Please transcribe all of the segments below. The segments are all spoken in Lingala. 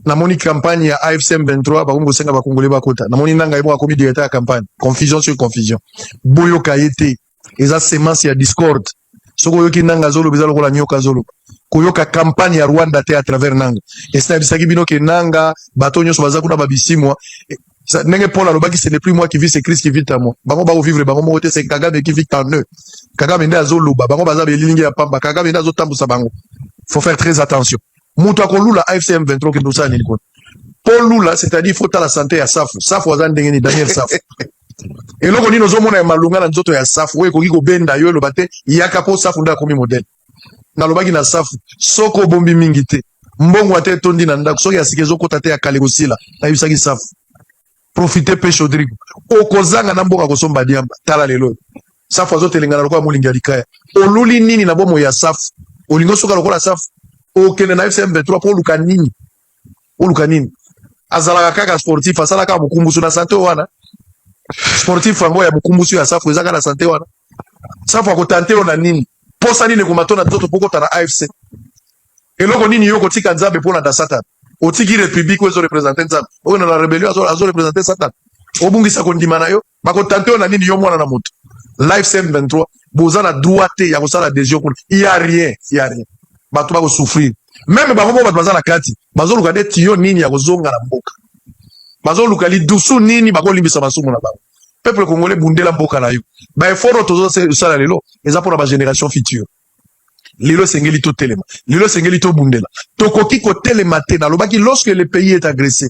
namoni campagne ya AFC M23 bakombo senga bakongole bakota namoni nanga yebo akomi directeur ya campagne confusion sur confusion boyo kayete eza semence ya discord soko yoki nanga zolo bezalo kola nyoka zolo koyoka campagne ya Rwanda te à travers nanga esa bisaki bino ke nanga bato nyonso baza kuna babisimwa nenge Paul alobaki ce n'est plus moi qui vis c'est Christ qui vit en moi bango ba vivre bango mote c'est Kagame qui vit en eux Kagame nda zolo bango baza belingi ya pamba Kagame nda zo tambusa bango faut faire très attention mutu akolula AFC M23 ke ndosa nini ko Paul Lula c'est-à-dire il faut ta la santé ya safu safu wazan ndengeni Daniel safu eloko nino zo mona ya malunga na nzoto ya safu we koki ko benda yo lobate yaka po safu nda komi modèle na lobaki na safu soko bombi mingi te mbongo ate tondi na ndako soki asikezo kota te ya kale kosila na yusaki safu profiter pe chodrigo okozanga na mboka kosomba diamba tala lelo safu azotelenga na lokwa molingi alikaya oluli nini na bomo ya safu olingo soka lokola safu okende na FCM 23 po luka nini azalaka kaka sportif asalaka mukumbusu na santé wana sportif ango ya mukumbusu ya safu ezaka na santé wana safu akotante na nini posa nini kumatona nzoto pokota na AFC eloko nini yoko tika nzambe pona da satan otiki république wezo représenter nzambe oyo na rébellion azo représenter satan obungisa kondima na yo bakotante na nini yo mwana na moto live sem 23 bozana droite ya kosala adhésion kuna il y a rien bato bako souffrir même bango bato bazana kati bazoluka de tiyo nini ya kozonga na mboka bazoluka li dusu nini bakolimbisa masumu na bango peuple congolais bundela mboka na yo ba effort tozo sala lelo eza pour la génération future lelo sengeli to telema lelo sengeli to bundela tokoki ko telema te na lobaki lorsque le pays est agressé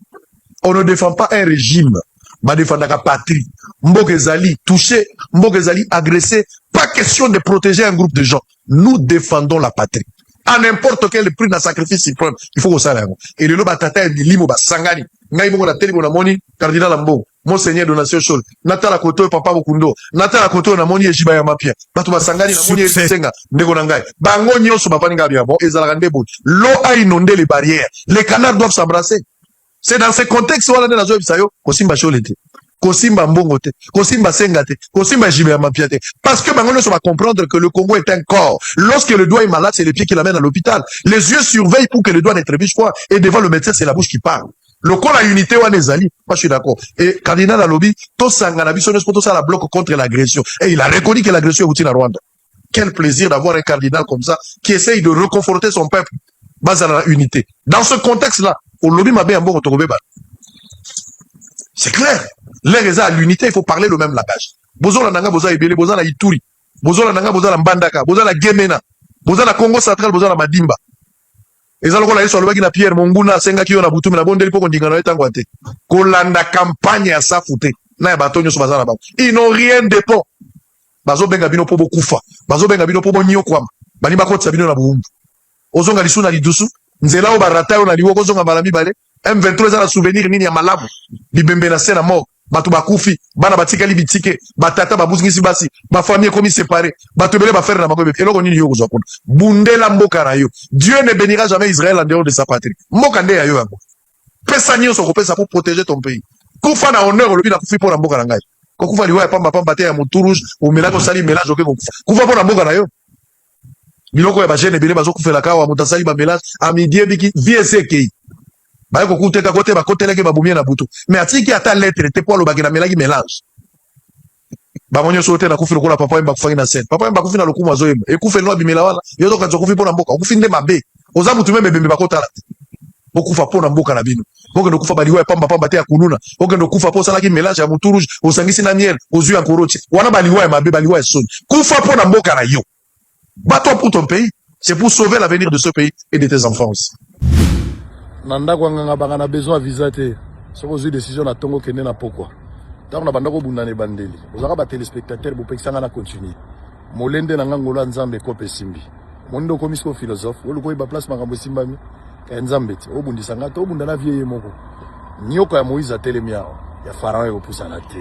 on ne défend pas un régime ba défendre la patrie mboka ezali touché mboka ezali agressé pas question de protéger un groupe de gens nous défendons la patrie à n'importe quel prix de sacrifice suprême il faut que ça l'aille et le batata limo ba sangani ngai mongo na télé na moni cardinal Ambo monseigneur donation Chol natala koto papa Bokundo natala koto na moni ejiba ya mapia bato ba sangani na moni esenga ndeko na ngai bango nyonso bapani ngabia bon ezala ndebo l'eau a inondé les barrières les canards doivent s'embrasser c'est dans ce contexte wala na zo bisayo kosimba cholete kosimba mbongo te kosimba senga te kosimba jibe ya mapia te parce que bango nyonso va comprendre que le Congo est un corps lorsque le doigt est malade c'est les pieds qui l'amènent à l'hôpital les yeux surveillent pour que le doigt ne trébuche pas et devant le médecin c'est la bouche qui parle le corps a unité wana ezali moi je suis d'accord et cardinal alobi to sanga na biso nyonso to sala bloc contre l'agression et il a reconnu que l'agression est utile à Rwanda quel plaisir d'avoir un cardinal comme ça qui essaye de reconforter son peuple basé sur la unité dans ce contexte là olobi mabe mbongo tokobeba c'est clair l'air est à l'unité il faut parler le même langage bozola nanga boza ebele boza na Ituri bozola nanga boza na Mbandaka boza na Gemena boza na Congo central boza na Madimba ezalo kola yeso alobaki na Pierre Monguna senga kiyo na Butume na bondeli poko ndingana etango ate kolanda campagne ya safute na ya batonyo so bazana bango ils n'ont rien de bon bazo benga bino po bokufa bazo benga bino po bonyokwama bani bakotsa bino na buumbu ozonga lisuna lidusu nzela o barata yo na liwo kozonga malami bale M23 za na souvenir nini ya malamu bibembe na sena mort bato bakufi bana batikali bitike batata babuzingisi basi ba famille komi séparé bato bele ba faire na makobe eloko nini yo kozwa kuna bundela mboka na yo Dieu ne bénira jamais Israël en dehors de sa patrie mboka nde ya yo yango pesa nyonso kopesa pour protéger ton pays kufa na honneur olobi na kufi pona mboka na ngai kokufa liwa ya pamba te ya motu rouge o melako sali mélange oke kufa pona mboka na yo biloko ya ba jeune bele bazokufela kawa mutasali ba mélange amidie biki VSK ba ko kuteka kote ba koteleke ba bumie na butu mais atiki ata lettre te pour lo bagina melaki mélange ba monyo sote na kufi lokola papa mba kufangi na scène papa mba kufi na lokumu azoyeba e kufi no bimela wala yo to kanzo kufi pona mboka kufi nde mabe oza mutu meme bembe bakota la bokufa pona mboka na bino boke ndo kufa baliwa pamba te ya kununa boke ndo kufa po salaki mélange ya mutu rouge osangisi na miel ozu ya korochi wana baliwa ya mabe baliwa ya soni kufa pona mboka na yo bato pour ton pays c'est pour sauver l'avenir de ce pays et de tes enfants aussi nanda kwa nganga bangana besoin visa te soko zui décision na tongo kende na pokwa tango na bandako bundane bandeli ozaka ba téléspectateurs bo pekisanga na continuer molende na ngangolo nzambe kope simbi mondo komisko philosophe oluko iba place makambo simbami ka nzambe te obundisanga to obunda na vieye moko nyoko ya Moïse atelemia ya pharaon yo pusana te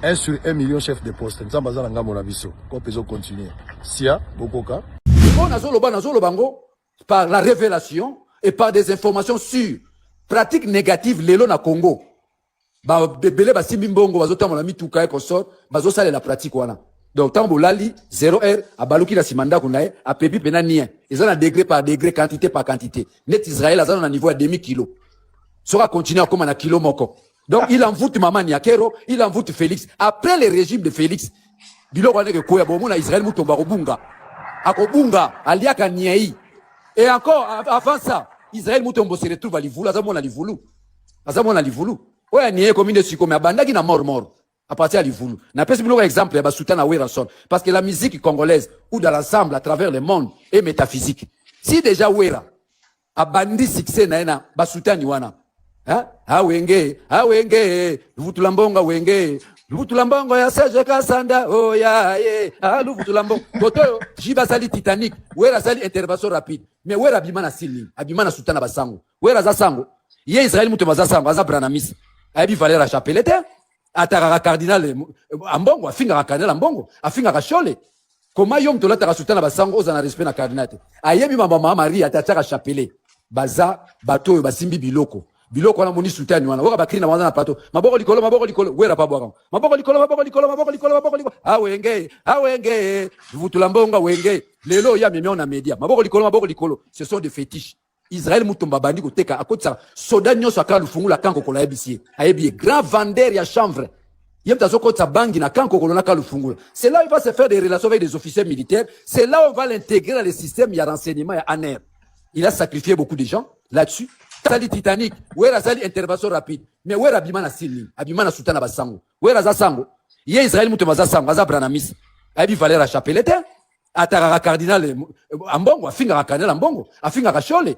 1 sur 1 million chef de poste nzamba za ngambo na biso kope zo continuer sia bokoka on azolo bango par la révélation et par des informations sûres. Pratique négative, lelo na Congo. Ba bebele ba simbi mbongo bazota mona mituka e consort, bazosala la pratique wana. Donc tambo lali 0R abaluki na simanda kunae apepi pena nien. Ezana degré par degré, quantité par quantité. Net Israël azana na niveau à demi kilo. sera continuer comme un kilo moko. Donc il envoûte Maman Niakero, il envoûte Félix. Après le régime de Félix, biloko ane ke koya bomu na Israël mutomba kobunga. Akobunga, aliaka niei. Et encore avant ça, Israël mutombo se retrouve à Livulu, azamona Livulu. Azamona Livulu. Ouais, niei commune de Siko mais abandaki na mort. À partir de Livulu. N'a pas un exemple, bah soutien à Werason. Parce que la musique congolaise, ou dans l'ensemble, à travers le monde, est métaphysique. Si déjà Wera, a bandi succès na bah soutien wana. Hein? Wenge, Luvutulambonga wenge. Luvutulambonga ya Serge Kasanda, oh ya, Luvutulambonga. Toto, Jiba sali Titanic, Wera sali intervention rapide. Mais Wera bimana sili, abimana soutien na basango. Wera za sango. Ye Israël muto za sango, aza branamis. Abi Valera Chapelete. Ataka cardinal ambongo afinga cardinal ambongo afinga kashole koma yom to lataka sultana basango ozana respect na cardinal ayebi mama Maria ataka chapelet baza bato basimbi biloko na moni sultani wana waka bakri na wana plateau maboko likolo wera pa bwaka maboko likolo awenge vutula mbonga wenge lelo ya meme na media maboko likolo ce sont des fétiches. Israël mutomba bandi koteka akotsa soda nyoso aka lufungula kanko kola yebisi ayebi grand vendeur ya chanvre yemta sokotsa bangi na kanko kolona ka lufungula. C'est là où il va se faire des relations avec des officiers militaires, c'est là où on va l'intégrer dans le système ya renseignement ya ANR. Il a sacrifié beaucoup de gens là-dessus. Sali Titanic, wera sali intervention rapide, mais wera bimana sili, abimana soutana basango. Wera za sango. Ye Israël mutomba za sango, za branamis. Abi Valera Chapelete, ataka cardinal ambongo afinga cardinal ambongo, afinga kashole.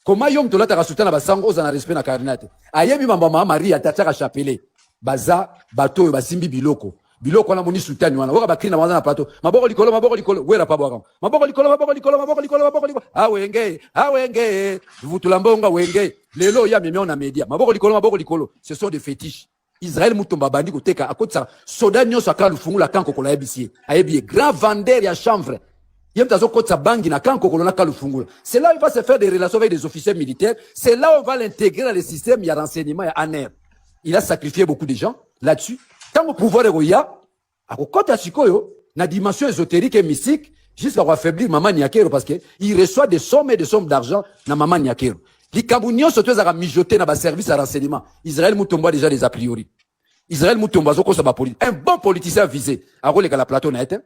Comment yom to lataka sultana basango ozana respect na cardinal. Ayebi mama Maria ataka chapelet. Baza bato basimbi biloko na moni sultani wana waka bakri na wana plateau maboko likolo wera pa bwaka maboko likolo awenge vutula mbonga wenge lelo ya meme na media maboko likolo ce sont des fétiches. Israël mutomba bandi koteka akotsa soda nyoso aka lufungula kanko kola yebisi ayebi grand vendeur ya chanvre yemta zokotsa bangi na kanko kolona ka lufungula. C'est là où il va se faire des relations avec des officiers militaires, c'est là où on va l'intégrer dans le système ya renseignement ya ANR. Il a sacrifié beaucoup de gens là-dessus. Tant au pouvoir de Roya, à côté Sikoyo, na dimension ésotérique et mystique, jusqu'à affaiblir Maman Niakero parce que il reçoit des sommes et des sommes d'argent na Maman Niakero. Les Kabounions surtout à mijoter na ba service à renseignement. Israël Mutomba déjà des a priori. Israël Mutomba zoko sa ba politique. Un bon politicien visé. À quoi les la plateau net?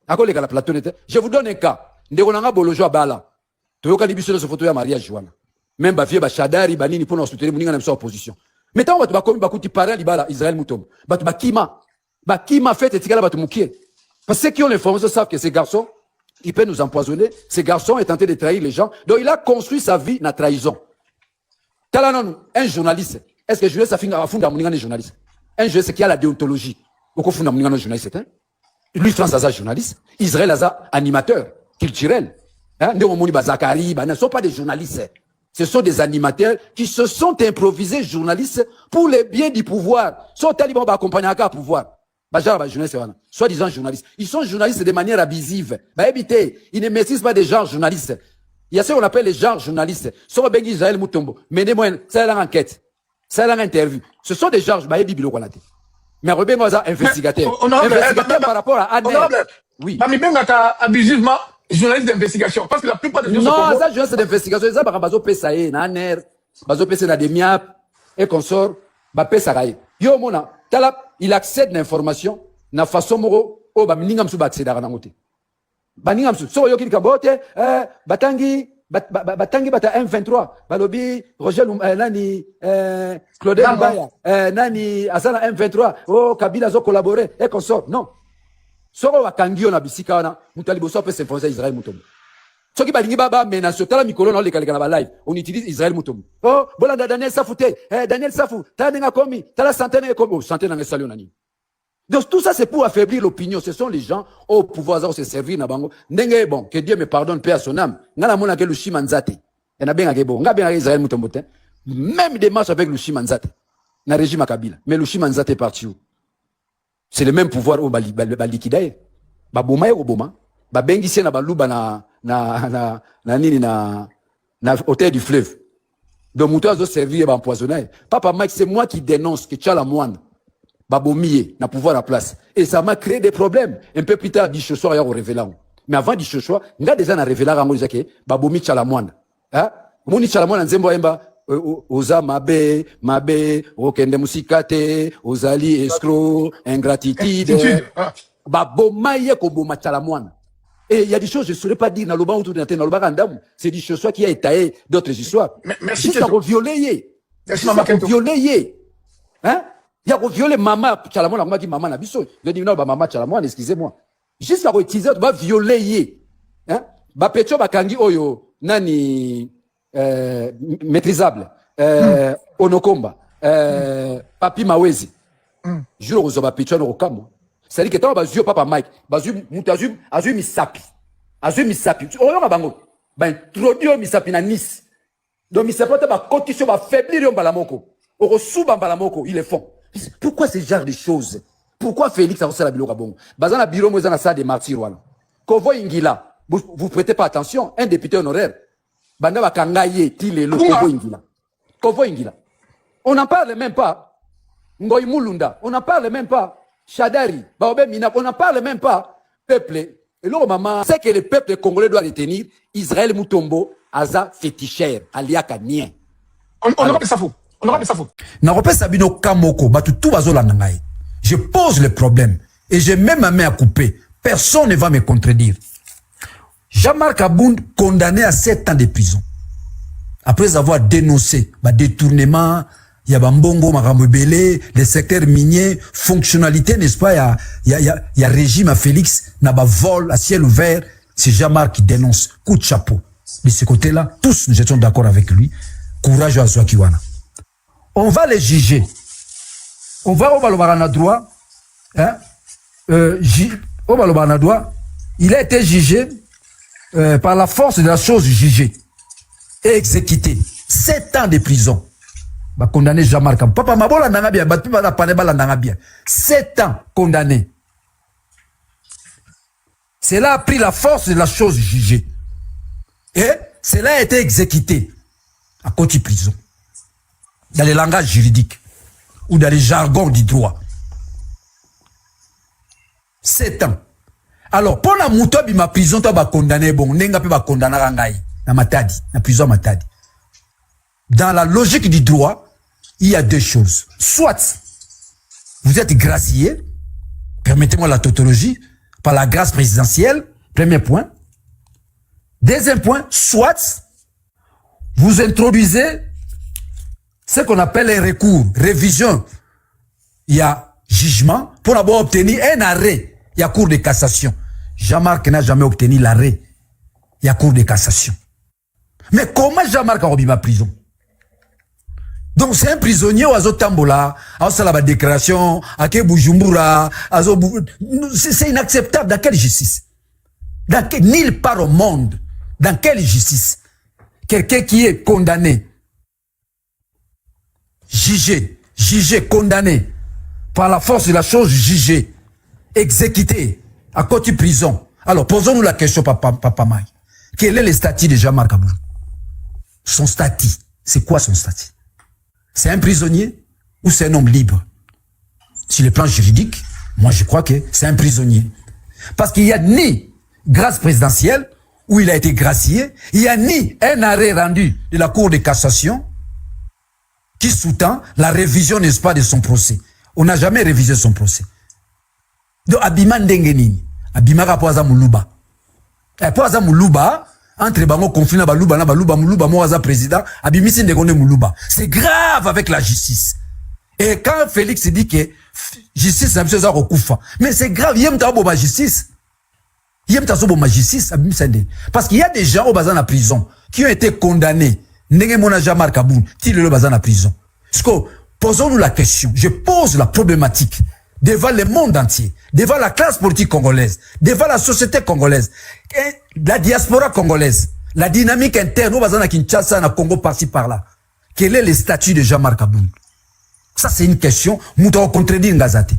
À quoi les la plateau net? Je vous donne un cas. Ndekonanga bolojo bala. Toyoka libiso de ce photo ya mariage Joana. Même ba vie ba Shadari banini pour nous soutenir muninga na opposition. Mettons batu bakomi bakuti parler libala Israël Mutomba. Batu bakima fait etikala batu mukie. Parce que ceux qui ont l'information savent que ces garçons, ils peuvent nous empoisonner. Ces garçons est tenté de trahir les gens. Donc il a construit sa vie na trahison. Talanon, un journaliste. Est-ce que journaliste a funda muninga ne journaliste? Un journaliste qui a la déontologie. Oko funda muninga no journaliste hein? Lui France Aza journaliste, Israël Aza animateur culturel. Hein? Ne sont pas des journalistes. Ce sont des animateurs qui se sont improvisés journalistes pour le bien du pouvoir. Sont talibans accompagnés à un pouvoir. Soi-disant journalistes. Ils sont journalistes de manière abusive. Ils ne maîtrisent pas des genres journalistes. Il y a ce qu'on appelle les genres journalistes. Sur Bengi Israël Mutombo. Mais c'est l'enquête. C'est l'interview. Ce sont des genres. Mais Robin Moza, investigateur. Investigateur par rapport à Anne. Oui. Abusivement. Journaliste d'investigation, parce que la plupart des gens non, ça journaliste d'investigation, ça va bazo pesa na aner, bazo pesa na demiap et consort, ba pesa raï. Yo mona, talap, il accède l'information na façon moro o ba miningam su ba accéder na ngote. Ba ningam su so yo kilika bote, batangi bata M23, balobi Roger nani Claude Mbaya, nani Azana M23, oh Kabila zo collaborer et consort. Non. Soko wakangio na bisika wana mutalibo so pese foncer Israël Mutombo. Soki balingi baba menace tala mikolo na leka na ba live, on utilise Israël Mutombo. Oh, bolanda Daniel Safou Daniel Safou, tala nga komi, tala centaine komi, oh, centaine nga salio nani. Donc tout ça c'est pour affaiblir l'opinion, ce sont les gens au pouvoir za se servir na bango. Ndenge bon, que Dieu me pardonne paix à son âme. Ngala mona ke Lushima Nzate. Na benga ke bon, nga benga Israël Mutombo te. Même des marches avec Lushima Nzate. Na régime Kabila, mais Lushima Nzate est parti où? C'est le même pouvoir au balikidae. Ba boma yo boma. Ba bengi na baluba na hôtel du fleuve. Donc mouto azo servir ba empoisonner. Papa Mike, c'est moi qui dénonce que Tchala Moine ba bomier na pouvoir à place. Et ça m'a créé des problèmes. Un peu plus tard, Dichosoir ya révélant. Mais avant Dichosoir, nga déjà na révélant rango zake ba bomi Tchala Moine. Hein? Moni Tchala Moine nzembo emba oza mabe, okende musikate, ozali escroc, ingratitude. Baboma ye ko boma chalamwana. Et il y a des choses, je ne saurais pas dire, c'est des choses qui a étayé d'autres histoires. Merci. Juste à violer. Merci, maman Kento. Violer. Hein? Il y a violer maman, chalamwana, on m'a dit maman nabiso. Je dis non, maman chalamwana, excusez-moi. Juste à utiliser, on va violer. Hein? Ba pecho bakangi oyo, nani, maîtrisable. Onokomba. Papi Mawezi. Juro ozoba pecho no kamo. C'est-à-dire que tant bazio papa Mike, bazio mutazum, azui misapi. Azui misapi. Oyo bango. Ba introduire misapi na Nice. Donc misapi ba condition ba faiblir yo balamoko. Oko suba balamoko, ils le font. Pourquoi ce genre de choses? Pourquoi Félix a reçu la biloko bongo? Bazana bureau mo na salle de martyrs wala. Kovo ingila. Vous prêtez pas attention, un député honoraire. Banda ba kangaye tilelo Kovo ingila. Kovo ingila. On n'en parle même pas. Ngoy Mulunda, on n'en parle même pas. Chadari, Baobé Mina, on n'en parle même pas. Peuple, et là, maman, c'est que le peuple congolais doit retenir Israël Mutombo, Aza fétichère, Aliaka Nien. On rappelle ça faux. On rappelle ça faux. Na rappelle Sabino Kamoko, batu tout bazola nangaye. Je pose le problème et j'ai même ma main à couper. Personne ne va me contredire. Jean-Marc Abound condamné à 7 ans de prison. Après avoir dénoncé le détournement, il y a Bambongo, Maramobele, les secteurs miniers, fonctionnalité, n'est-ce pas? Il y a régime à Félix, n'a pas vol à ciel ouvert. C'est Jean-Marc qui dénonce. Coup de chapeau. De ce côté-là, tous nous étions d'accord avec lui. Courage à Zouakiwana. On va les juger. On va au Balobarana droit. Hein? Au Balobarana droit. Il a été jugé par la force de la chose jugée et exécuté. 7 ans de prison. Bah, condamné Jean-Marc. Papa Mabola Nangabia, Batu Bala Panebala Nangabia. 7 ans condamné. Cela a pris la force de la chose jugée. Et cela a été exécuté à côté prison. Dans le langage juridique ou dans les jargons du droit. 7 ans. Alors, pour la moutobi ma prison, tu vas condamner bon, nenga pe ba condamner rangai na Matadi, na prison Matadi. Dans la logique du droit, il y a 2 choses. Soit vous êtes gracié, permettez-moi la tautologie, par la grâce présidentielle, premier point. Deuxième point, soit vous introduisez ce qu'on appelle un recours, révision. Il y a jugement pour avoir obtenu un arrêt. Il y a cour de cassation. Jean-Marc n'a jamais obtenu l'arrêt. Il y a cour de cassation. Mais comment Jean-Marc a remis ma prison? Donc c'est un prisonnier au Azotambola, à la déclaration, à Bujumbura, c'est inacceptable. Dans quelle justice? Nulle part au monde. Dans quelle justice? Quelqu'un qui est condamné, jugé, condamné, par la force de la chose jugée, exécuté, à côté de prison. Alors posons-nous la question, Papa Maï. Quel est le statut de Jean-Marc Abound? Son statut, c'est quoi son statut? C'est un prisonnier ou c'est un homme libre? Sur le plan juridique, moi je crois que c'est un prisonnier. Parce qu'il n'y a ni grâce présidentielle, où il a été gracié, il n'y a ni un arrêt rendu de la Cour de cassation qui sous-tend la révision, n'est-ce pas, de son procès. On n'a jamais révisé son procès. Donc, Abima Ndengenini, Abima Rapoaza Moulouba. Rapoaza Moulouba, entre Bango conflit na Moulouba, Moaza président, Abimisi Ndegone Moulouba. C'est grave avec la justice. Et quand Félix dit que justice n'a pas recouvert, mais c'est grave, il y a une justice. Parce qu'il y a des gens au bazar en prison qui ont été condamnés. Nengemona Jean-Marc Abound, qui le bazar en prison. Posons-nous la question. Je pose la problématique devant le monde entier, devant la classe politique congolaise, devant la société congolaise, la diaspora congolaise, la dynamique interne au bazar à Kinshasa, na Congo par-ci par-là. Quel est le statut de Jean-Marc Abound? Ça, c'est une question. Moutao contredire Ngazate.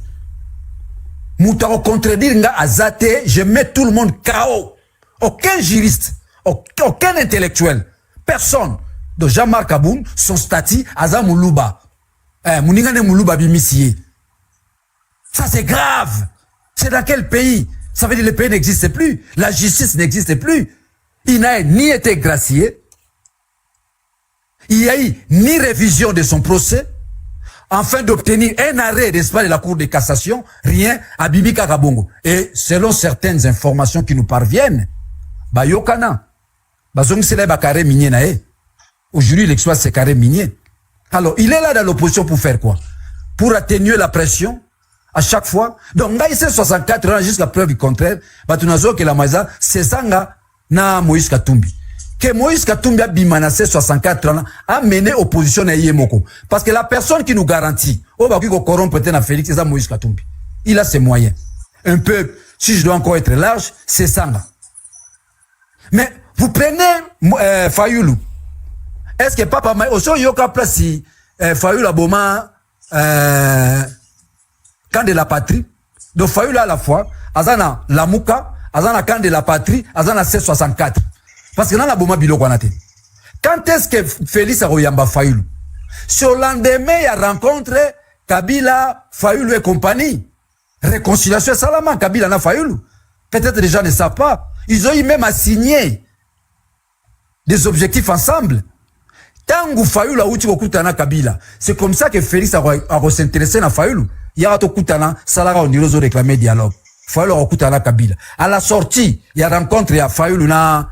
Moutao contredire Ngazate, je mets tout le monde KO. Aucun juriste, aucun intellectuel, personne de Jean-Marc Abound, son statut, Aza Moulouba. Mouningane Moulouba Bimissié. Ça, c'est grave. C'est dans quel pays? Ça veut dire que le pays n'existe plus. La justice n'existe plus. Il n'a ni été gracié. il y a eu ni révision de son procès, afin d'obtenir un arrêt, n'est-ce pas, de la Cour de cassation, rien, à Bibi Kakabongo. Et selon certaines informations qui nous parviennent, bah yokana, bah zong c'est là carré minier nae. Aujourd'hui, l'exploit c'est carré minier. Alors, il est là dans l'opposition pour faire quoi? Pour atténuer la pression à chaque fois. Donc, là, il 64 ans jusqu'à preuve du contraire. Bah, tu n'as que la maïsa, c'est ça, na Moïse Katumbi. Que Moïse Katumbi a bimanacé 64 ans, a mené opposition à Yemoko. Parce que la personne qui nous garantit, oh, bah, qui corrompt peut-être à Félix, c'est ça Moïse Katumbi. Il a ses moyens. Un peu, si je dois encore être large, c'est ça. Mais, vous prenez, Fayoulou. Est-ce que papa Maï, au son yoka place si, Fayoulou a boma, camp de la patrie. Donc, Fayoulou à la fois, azana Lamouka, azana camp de la patrie, azana 1664. Parce que dans la Boma Bilo Kwanate. Quand est-ce que Félix a Royamba Fayoulou? Sur le lendemain, il a rencontré Kabila, Fayoulou et compagnie. Réconciliation Salama, Kabila na Fayoulou. Peut-être les gens ne savent pas. Ils ont eu même à signer des objectifs ensemble. Tangu Fayoulou a outi kokutana Kabila. C'est comme ça que Félix a s'intéressé à Fayoulou. Il y a tout kutana, Salara on dirait réclamer dialogue. Fayoulou a kutana Kabila. À la sortie, il y a rencontré à Fayoulou na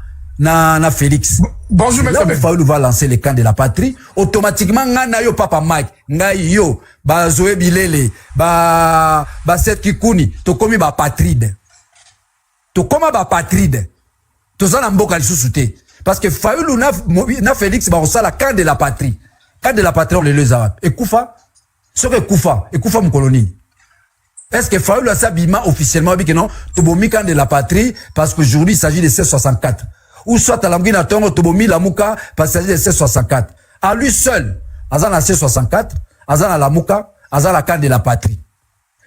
Félix. Bonjour, là où Fayoulou va lancer les camps de la patrie, automatiquement, ngana yo papa Mike, ngai yo, ba Zoé Bilele, ba Seth Kikuni, to komi ba patride. To koma ba patride. To zana mboka lisusu. Parce que Fayoulou na Félix ba osala camp de la patrie. Camp de la patrie, on les arabes. Et Koufa, ce que Koufa mon colonie. Est-ce que Fayoulou a s'abîma officiellement, que non, Tobomi camp de la patrie, parce qu'aujourd'hui il s'agit de 1664. Ou soit à l'Amguina Tongo, Tobomi Lamouka, parce qu'il s'agit de 1664. À lui seul, Azana 1664, Azana Lamouka, Azana camp de la patrie.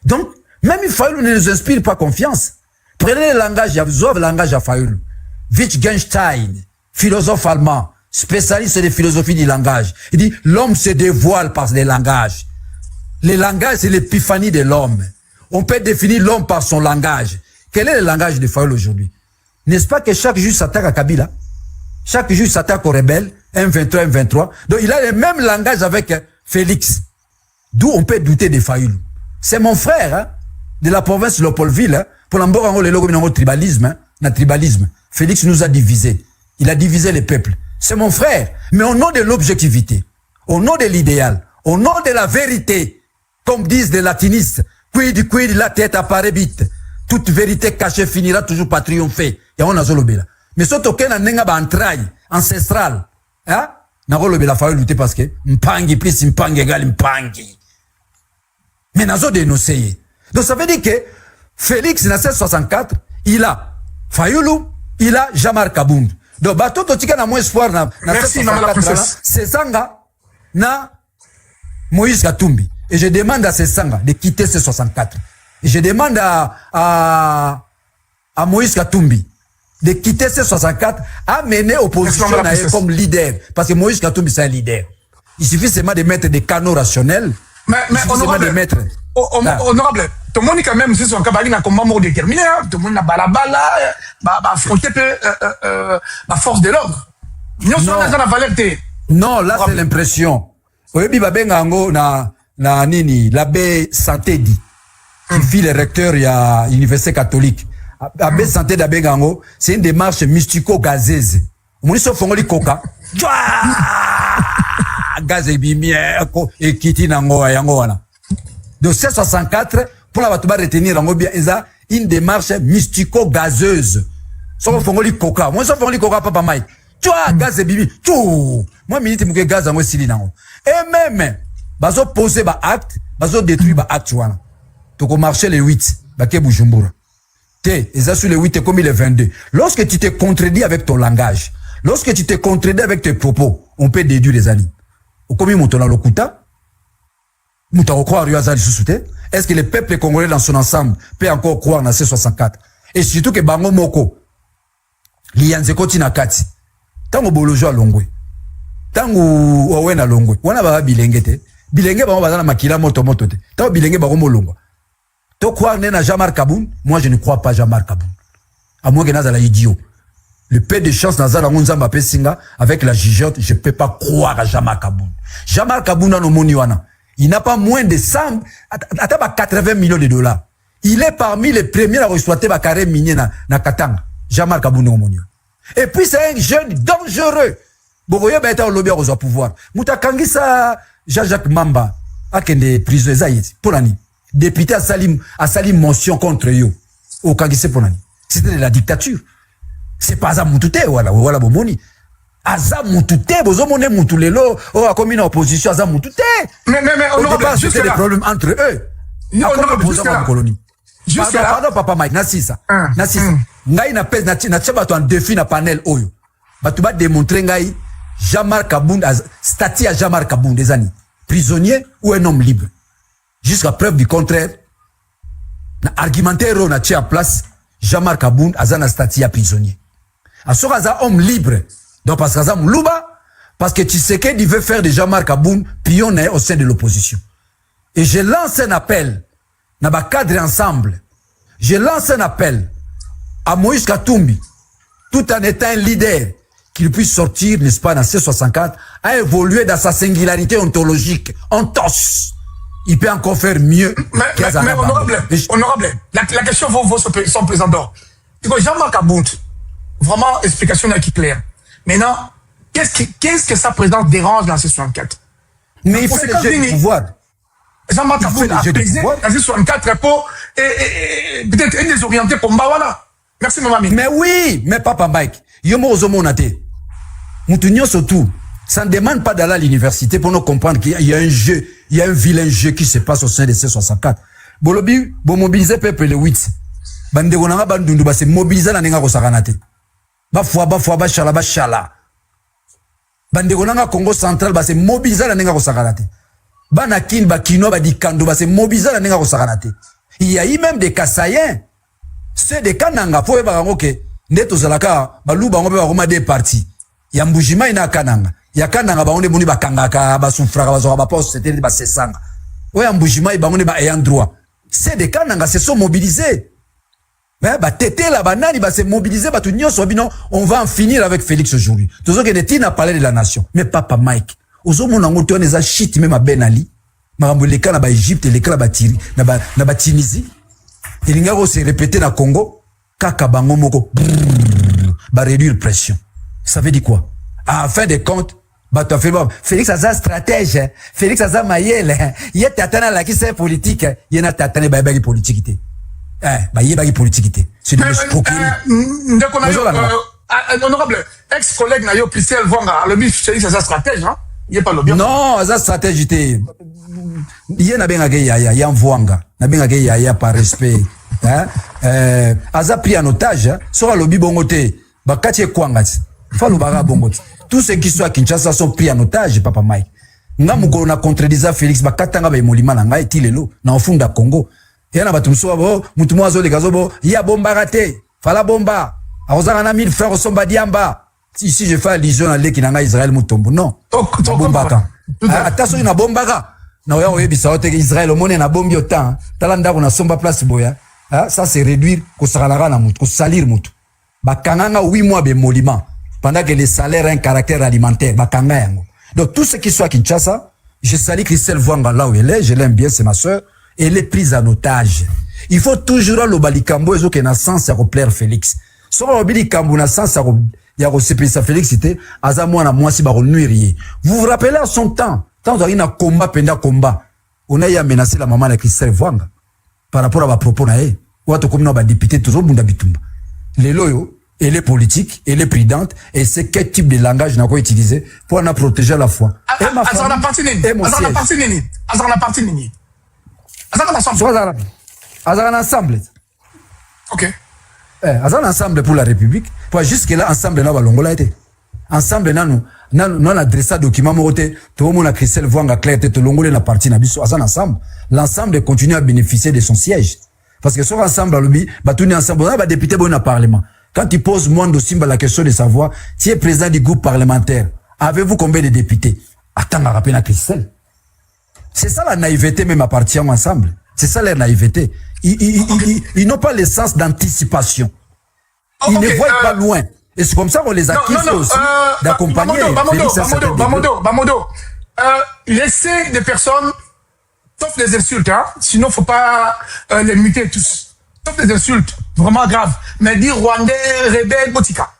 Donc, même Fayoulou ne nous inspire pas confiance. Prenez le langage, le langage à Fayoulou. Wittgenstein, philosophe allemand, spécialiste de philosophie du langage. Il dit, l'homme se dévoile par les langages. Le langage, c'est l'épiphanie de l'homme. On peut définir l'homme par son langage. Quel est le langage de Fayoulou aujourd'hui? N'est-ce pas que chaque juge s'attaque à Kabila? Chaque juge s'attaque aux rebelles, M23, M23. Donc il a le même langage avec Félix. D'où on peut douter de Fayoulou. C'est mon frère, hein, de la province de Léopoldville, hein, pour l'embord le logo tribalisme, hein, na tribalisme. Félix nous a divisés. Il a divisé les peuples. C'est mon frère. Mais au nom de l'objectivité, au nom de l'idéal, au nom de la vérité, comme disent les latinistes, quid, la tête apparaît vite. Toute vérité cachée finira toujours par triompher. Et on a zolobela. Mais ce token a nenga ba entraille ancestral. Hein? Na zolobela fa lutter parce que mpangi plus mpangi égal mpangi. Mais na zo dénoncer. Donc ça veut dire que Félix na 1664, il a Fayoulou, il a Jean-Marc Kabound. Donc bato to tika na mo espoir na merci maman la princesse. C'est Sanga na Moïse Katumbi. Et je demande à ces Sanga de quitter ces 64. Et je demande à Moïse Katumbi de quitter ces 64, à mener opposition comme leader. Parce que Moïse Katumbi, c'est un leader. Il suffit seulement de mettre des canaux rationnels. Mais honorable, honorable, tout le monde quand même, c'est son cabaret, un combat mort déterminé, tout le monde a balabala, affronter la force de l'ordre. Non, là c'est l'impression. Oyebi babengango na nini, l'abbé Santé dit. Qui fit le recteur à l'université catholique. Abbé Santé d'Abengango, c'est une démarche mystico-gazeuse. On dit sauf li coca. Gaz et bimière, et kiti nango yango wana. De 1664, pour la batouba retenir yango bien, une démarche mystico-gazeuse. Sauf li coca. Moi, sauf li coca, papa Mike. Gaz et bimi. Moi, minute mouke gaz yango sili nango. Et même, bazo poser ba acte, bazo détruire ba acte wana. Tu marcher les 8, baké Bujumbura. Ils ont sur les 8 et comme il est 22. Lorsque tu te contredis avec ton langage, lorsque tu te contredis avec tes propos, on peut déduire les alliés. Comme il la lokuta, est-ce que le peuple congolais dans son ensemble peut encore croire dans C64? Et surtout que Bango Moko, Lianze Kotina Kati, tango Bolojo à Longwe, tango Owen à Longwe, wana ba bilengete, bilenge ba bazana makila moto te, tango bilenge ba Longwe. Tu crois que Jean-Marc Kabound? Moi, je ne crois pas Jean-Marc Kabound. À moins que Nazala idiot. Le peu de chance Nazar Nzamba Pessinga avec la jugeote, je peux pas croire à Jean-Marc Aboun. Jean-Marc Aboun dans Moniwana, il n'a pas moins de 100, attends 80 millions de dollars. Il est parmi les premiers à exploiter ma carrière minière na Katanga. Jean-Marc Aboun dans Moniwana. Et puis c'est un jeune dangereux. Bogoye ba eta au lobby au pouvoir. Mutakangisa Jean-Jacques Mamba akende prison ezayiti. Polani. Député à Salim motion contre eux. Au Kangise Polani. C'était de la dictature. C'est pas ça Moutouté, voilà Bomoni. Aza Moutouté, bozo mone Moutulelo, comme une opposition, Aza Moutouté. Mais, au départ, c'était des problèmes entre eux. Pardon, papa Mike, Nassisa. Ngai na pèse, na tchaba to en défi na panel oyo. Batu ba démontrer ngai, Jean-Marc Aboun, statut à Jean-Marc Aboun des années. Prisonnier ou un homme libre. Jusqu'à preuve du contraire, na argumentaire na tché à place, Jean-Marc Aboun, Azana statut à prisonnier. À ce cas, homme libre. Donc, parce que Moulouba, parce que Tshisekedi veut faire de Jean-Marc Aboun pionnier au sein de l'opposition. Et je lance un appel, dans le cadre ensemble. Je lance un appel à Moïse Katumbi, tout en étant un leader, qu'il puisse sortir, n'est-ce pas, dans C64, à évoluer dans sa singularité ontologique. On tosse. Il peut encore faire mieux. Mais honorable, la question vaut son présent d'or. Jean-Marc Aboun, vraiment, explication qui est claire. Maintenant, qu'est-ce que sa présence dérange dans ces 64? Mais il fait le jeu du pouvoir. Jean-Marc Aboun a plaisé dans ces 64 pour peut-être désorienter pour Mbawana. Merci, maman. Mais oui, mais papa Mike, yomo ozomonate. Moutounio surtout, ça ne demande pas d'aller à l'université pour nous comprendre qu'il y a un jeu, il y a un vilain jeu qui se passe au sein de ces 64. Bolobi, bon mobiliser peuple le 8. Bande gonanga bandundu ba se mobiliser na nenga ko sakanate. Ba shala. Bande gonanga Congo central ba se mobiliser na nenga ko sakanate. Bana kin ba kino ba dikando ba se mobiliser na nenga ko sakanate. Il y a eu même des Kassaïens. C'est des Kananga po ba ngoke ndeto zalaka ba luba ngobe ba roma des partis. Ya mbujima ina Kananga. Ya Kananga ba onde muni ba kangaka ba sufraka ba zo ba poste c'était ba sesanga. Oya mbujima ba onde ba ayant droit. C'est des Kananga se sont mobilisés. Bah, tété la banane, bah, c'est mobilisé, bah, tout bino, on va en finir avec Félix aujourd'hui. Tout ce que Netine a parlé de la nation. Mais papa Mike, ozo mon angoto, on a shit, même à Ben Ali. Marambo, les cas, na ba Égypte, les cas, na ba Tunisie. Et les gars, s'est répété na Congo. Kaka bango moko, bah, réduire pression. Ça veut dire quoi? À fin de compte, bah, tu as fait bon. Félix a stratège, Félix a maïel, il y a tatana la qui c'est politique, il y a tatane, bah, politique. Bah, il y a une politique. C'est de l'escroquerie. Honorable, ex-collègue Nayo Pissel Vonga, le bif, c'est sa stratège, hein? Il n'y a pas le bien. Non, sa stratège, il y a un yaya, il y a un Vonga. Il y a un yaya par respect. Aza pris en otage, sur le bibongote, bah, katie kwangati. Fallo bara bongote. Tous ceux qui sont à Kinshasa sont pris en otage, papa Mike. Ngamuko na contredisa Félix, bah, katanga ba emolima na ngai, tilelo, na ofunda Congo. Yana batumso bo mutumo azole gazobo ya bomba raté fala bomba azanga na 1000 frères somba diamba si je fais allusion à l'équipe na Israël mutombo non bomba ka attention na bomba ka na oya oyebisa ote Israël omone na bombi autant talanda ko na somba place boya ça c'est réduire ko sakalaka na mutu ko salir mutu bakanganga 8 mois be molima pendant que les salaires ont un caractère alimentaire bakanga yango. Donc tout ce qui soit à Kinshasa, je salue Christelle Vwanga là où elle est, je l'aime bien, c'est ma sœur. Elle est prise en otage. Il faut toujours le balikambo et que na sens à replaire Félix. Sur le balikambo na sens à replaire Félix c'était azamwa na moi si ba nuirier. Vous vous rappelez à son temps, quand on a eu un combat penda combat, on a menacé la maman de Christelle Vwanga par rapport à ma propos na e. Ou à to comme na ba député toujours bunda bitumba. Les loyo, elle est politique, elle est prudente et c'est quel type de langage n'a quoi utiliser pour en protéger à la fois. Et ma famille. Et mon siège. Azan ensemble. Ok. Azan ensemble pour la République. Pour jusque là ensemble na balongola été. Ensemble non adressé document moté. Tout le monde a Christelle Vwanga clair tête longolé na partie na biso azan ensemble. L'ensemble continue à bénéficier de son siège. Parce que sur ensemble à l'obi, bah tout ensemble on a député bon au parlement. Quand il pose moins de Simba la question de savoir si est président du groupe parlementaire, avez-vous combien de députés? Attends à rappeler à Christelle. C'est ça la naïveté même appartient ensemble. C'est ça la ils n'ont pas le sens d'anticipation. Ils ne voient pas loin. Et c'est comme ça qu'on les a quittés aussi, d'accompagner Félix à certains Bamodo, laissez des personnes, sauf des insultes, hein, sinon faut pas les muter tous. Sauf des insultes, vraiment graves. Mais dire Rwandais, rebelle, Botika.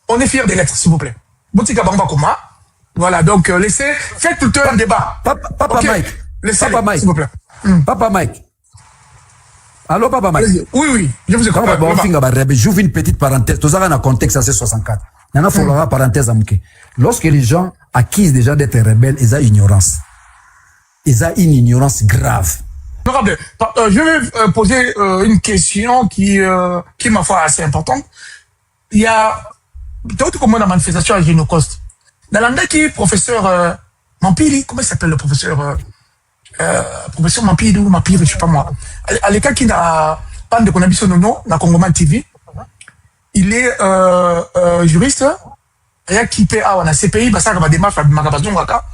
On est fiers des lettres, s'il vous plaît. Botika Bamba Koma. Voilà, donc laissez, faites tout un débat. Papa Okay. Mike. Laissez, Papa Mike. s'il vous plaît. Papa Mike. Allô, Papa Mike. Oui, je vous écoute. J'ouvre une petite parenthèse. Tout ça dans le contexte à 64. Il y en a faut la parenthèse à mouké. Lorsque les gens acquisent déjà d'être rebelles, ils ont ignorance. Ils ont une ignorance grave. Honorable, je vais poser une question qui ma foi, assez importante. Il y a d'autres comme la manifestation à Génocoste. Dans l'andaki, professeur Mampiri, comment il s'appelle le professeur professeur Mampiri ou Mampiri, je sais pas moi. À l'écart qui n'a pas de connaissance non, na Congoman TV, il est juriste. Il a quitté à la CPI, bah ça va démarche à Magabazongaka.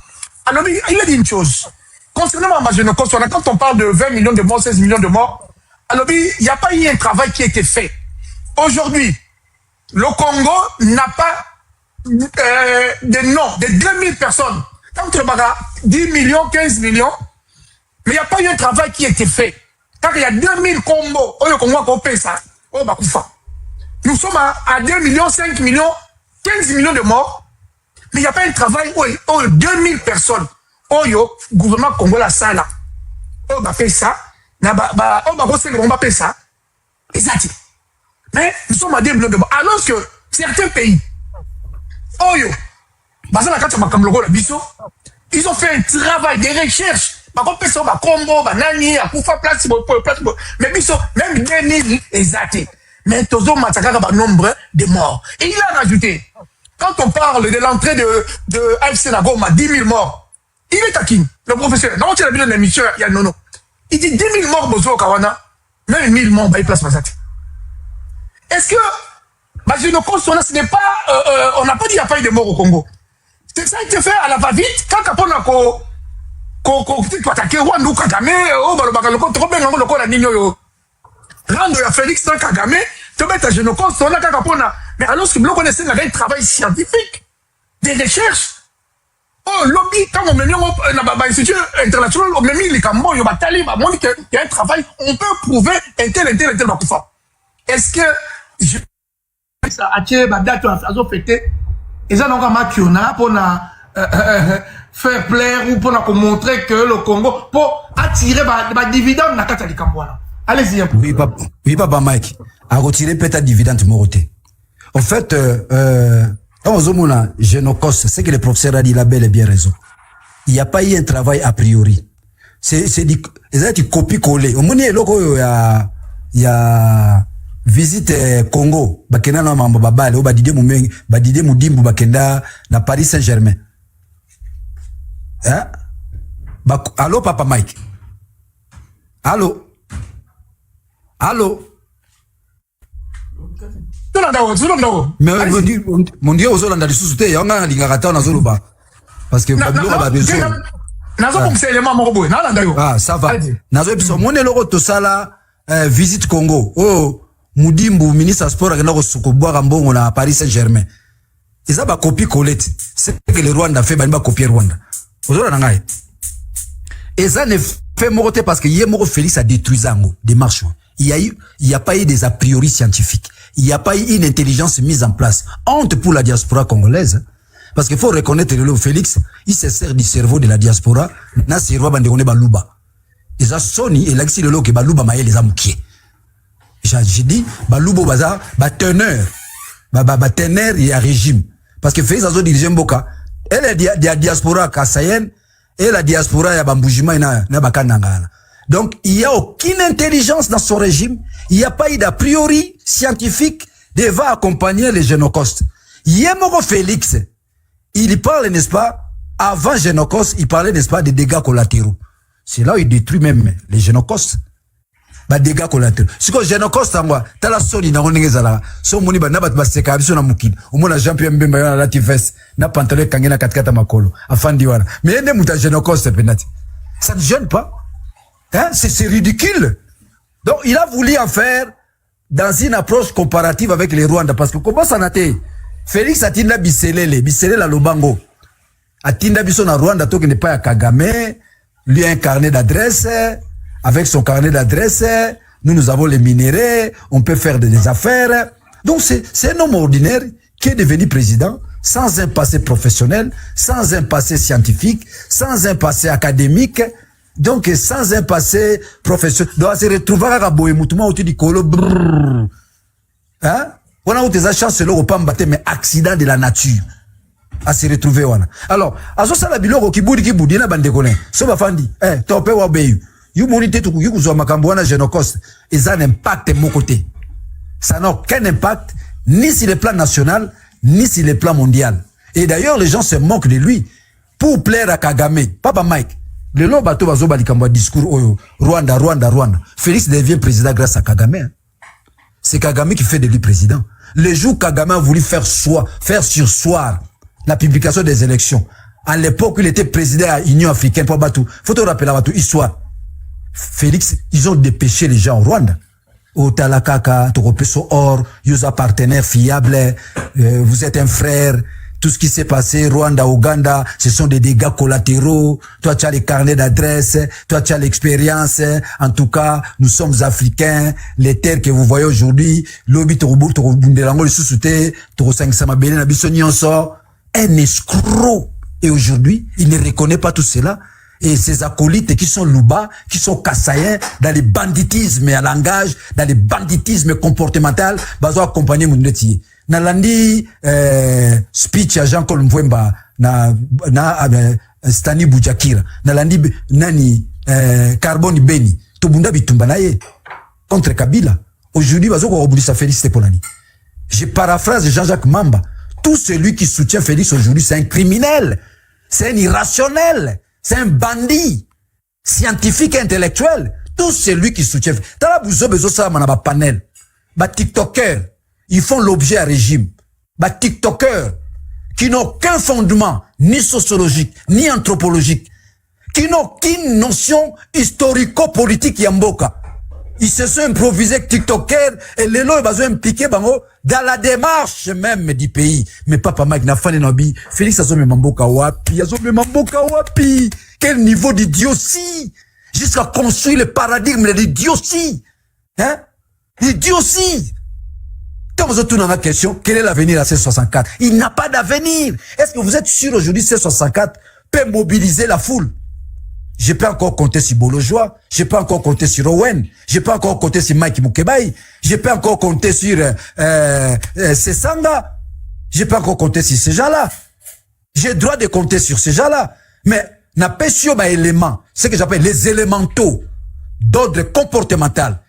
Alors il a dit une chose. Concernant ma Génocoste, quand on parle de 20 millions de morts, 16 millions de morts, alors il n'y a pas eu un travail qui a été fait. Aujourd'hui, le Congo n'a pas des noms de 2000 personnes. Quand tu as 10 millions, 15 millions, mais il n'y a pas eu un travail qui a été fait. Car il y a 2000 combos, au Congo qu'on paye ça, au Bakoufa. Nous sommes à 2 millions, 5 millions, 15 millions de morts, mais il n'y a pas un travail où 2000 personnes. Oyo, gouvernement congolais la salle, on va faire ça, on va faire ça, exact. Mais nous sommes à 2 millions de morts. Alors que certains pays, Oyo, ils ont fait un travail de recherche. Par contre, personne va combo, va nani, à poufa place, mais même 2000 exact. Mais tous ont massacré un nombre de morts. Et il a rajouté, quand on parle de l'entrée de AFC Nagoma, 10 000 morts. Il est taquine, le professeur. Non, tu as vu l'émission, il y a nono. Il dit 10 000 morts, Bozo Kawana. Même 1000 morts, bah, il place Mazati. Est-ce que, bah, je ne pense ce n'est pas, on n'a pas dit qu'il n'y a pas eu de morts au Congo. Ça a été fait à la va-vite, quand on a attaqué Rwanda ou Kagame, Rando ya Félix Kagame, tu mets ta génocose, on a Kagapona. Mais alors, ce que vous connaissez, il y a un travail scientifique, des recherches. Oh, lobby, quand on met l'institut international, on met les Cambos, il y a un travail, on peut prouver un tel Bakoufa. Est-ce que ça a été date à fêter? Et ça, donc, on a pour faire plaire ou pour montrer que le Congo, pour attirer des dividendes dans la carte de Cambos. Allez-y. Oui, Papa Mike. À retirer peut-être dividende moroté. En fait, c'est que le professeur a dit la belle et bien raison. Il n'y a pas eu un travail a priori. C'est du copie-coller. Au moins, il y a visite Congo. Bakena na mambo babale. O badide mudimbu bakenda na Paris Saint-Germain. Hein? Allô, Papa Mike? Allô? Mais mon Dieu, aux Hollandais, il y a un lingaraton dans Zoluba. Parce que ça va. Mon éloro to sala visite Congo. Oh, Moudimbu, ministre sport, qui n'a pas Rambon à Paris Saint-Germain. Et ça va copier Colette. C'est que le Rwanda fait, va copier Rwanda. Et ça ne fait moroter parce que Yemoro Félix a détruit Zango, des marches. Il y a pas eu des a priori scientifiques. Il n'y a pas eu une intelligence mise en place. Honte pour la diaspora congolaise. Parce qu'il faut reconnaître le Félix, il se sert du cerveau de la diaspora. Na cerveau bandekone baluba. Et ça Sony et l'axi le que baluba maye les amoukier. J'ai dit balubo baza ba teneur. Ba teneur et à régime. Parce que Félix a zo dirigé Mboka. Elle est la diaspora kasayen et la diaspora ya bambujima na bakanangana. Donc, il n'y a aucune intelligence dans son régime. Il n'y a pas eu d'a priori scientifique de va accompagner les génocostes. Yemoro Félix, il parle, n'est-ce pas, avant génocostes, il parlait, n'est-ce pas, des dégâts collatéraux. C'est là où il détruit même les génocostes. Bah, dégâts collatéraux. Ce que génocostes, moi, t'as la soni, n'a pas zala. Son moni, bah, n'a pas de seka, abisso na mukid. Au moins, la Jean-Pierre Mbemba, la latifes, n'a pas entendu kangena katkata makolo. Afin diwara. Mais il y a des mouta génocostes, penati. Ça ne gêne pas. Hein? C'est ridicule. Donc, il a voulu en faire dans une approche comparative avec les Rwandais. Parce que comment ça n'a été? Félix atinda biselele lobango. Atinda biso na Rwanda to n'est pas à Kagame, lui a un carnet d'adresse, avec son carnet d'adresse, nous avons les minéraux, on peut faire des affaires. Donc c'est un homme ordinaire qui est devenu président sans un passé professionnel, sans un passé scientifique, sans un passé académique, donc sans un passé professionnel. Donc se retrouver à Boyemutuma autour du colo. Hein? On a eu des chances là au pambaté mais accident de la nature. À se retrouver wana. Alors, azo sala biloko kibudi na bande kone. So bafandi, tope wa beyu. You monite tu ku zo makambo wana Genocost. Ils ont un impact de mon côté. Ça n'a aucun impact ni sur le plan national ni sur le plan mondial. Et d'ailleurs, les gens se moquent de lui pour plaire à Kagame. Papa Mike, le long bateau bazo balikamba discours oyo Rwanda. Félix devient président grâce à Kagame. Hein. C'est Kagame qui fait de lui président. Le jour Kagame a voulu faire sursoir la publication des élections. À l'époque, il était président à l'Union africaine pour Batou. Faut te rappeler Batou, histoire. Félix, ils ont dépêché les gens au Rwanda. Au Talakaka, Toropeso Or, Yusa partenaire fiable, vous êtes un frère. Tout ce qui s'est passé, Rwanda, Ouganda, ce sont des dégâts collatéraux. Toi, tu as les carnets d'adresse. Toi, tu as l'expérience. En tout cas, nous sommes africains. Les terres que vous voyez aujourd'hui, Lobi, Torobu, Torobundelango, le sous-souté, Torosang Samabele, Nabissoni, on sort. Un escroc. Et aujourd'hui, il ne reconnaît pas tout cela. Et ces acolytes qui sont louba, qui sont kassaïens, dans les banditismes à langage, dans les banditismes comportemental, bazo accompagner mon métier. Nalandi speech à Jean-Claude Mvwemba na Stani Boujakira. Nalandi nani Carbone Beni. Tobunda bitumba naye contre Kabila. Aujourd'hui bazo ko obulisa Félix Polani. Je paraphrase Jean-Jacques Mamba. Tout celui qui soutient Félix aujourd'hui, c'est un criminel, c'est un irrationnel, c'est un bandit, scientifique et intellectuel. Tout celui qui soutient Félix. Dans la bouzo bezo ça manaba panel. Ba TikTokers, ils font l'objet à régime. Ba TikTokers qui n'ont aucun fondement, ni sociologique, ni anthropologique, qui n'ont aucune notion historico-politique yamboka. Ils se sont improvisés TikTokers et les lois ils ont impliqué bango dans la démarche même du pays. Mais papa Mike n'a pas nabi. Félix Azome Mamboka wapi. Quel niveau d'idiotie. Jusqu'à construire le paradigme de l'idiotie. Hein? L'idiotie. Quand vous êtes tout dans la question, quel est l'avenir à C64? Il n'a pas d'avenir. Est-ce que vous êtes sûr aujourd'hui C64 peut mobiliser la foule? Je peux encore compter sur Bolojoa, je peux encore compter sur Owen, je peux encore compter sur Mike Mukebai, je peux encore compter sur Sesanga, je peux encore compter sur ces gens-là. J'ai le droit de compter sur ces gens-là. Mais n'a pas sur ma élément, ce que j'appelle les élémentaux d'ordre comportemental.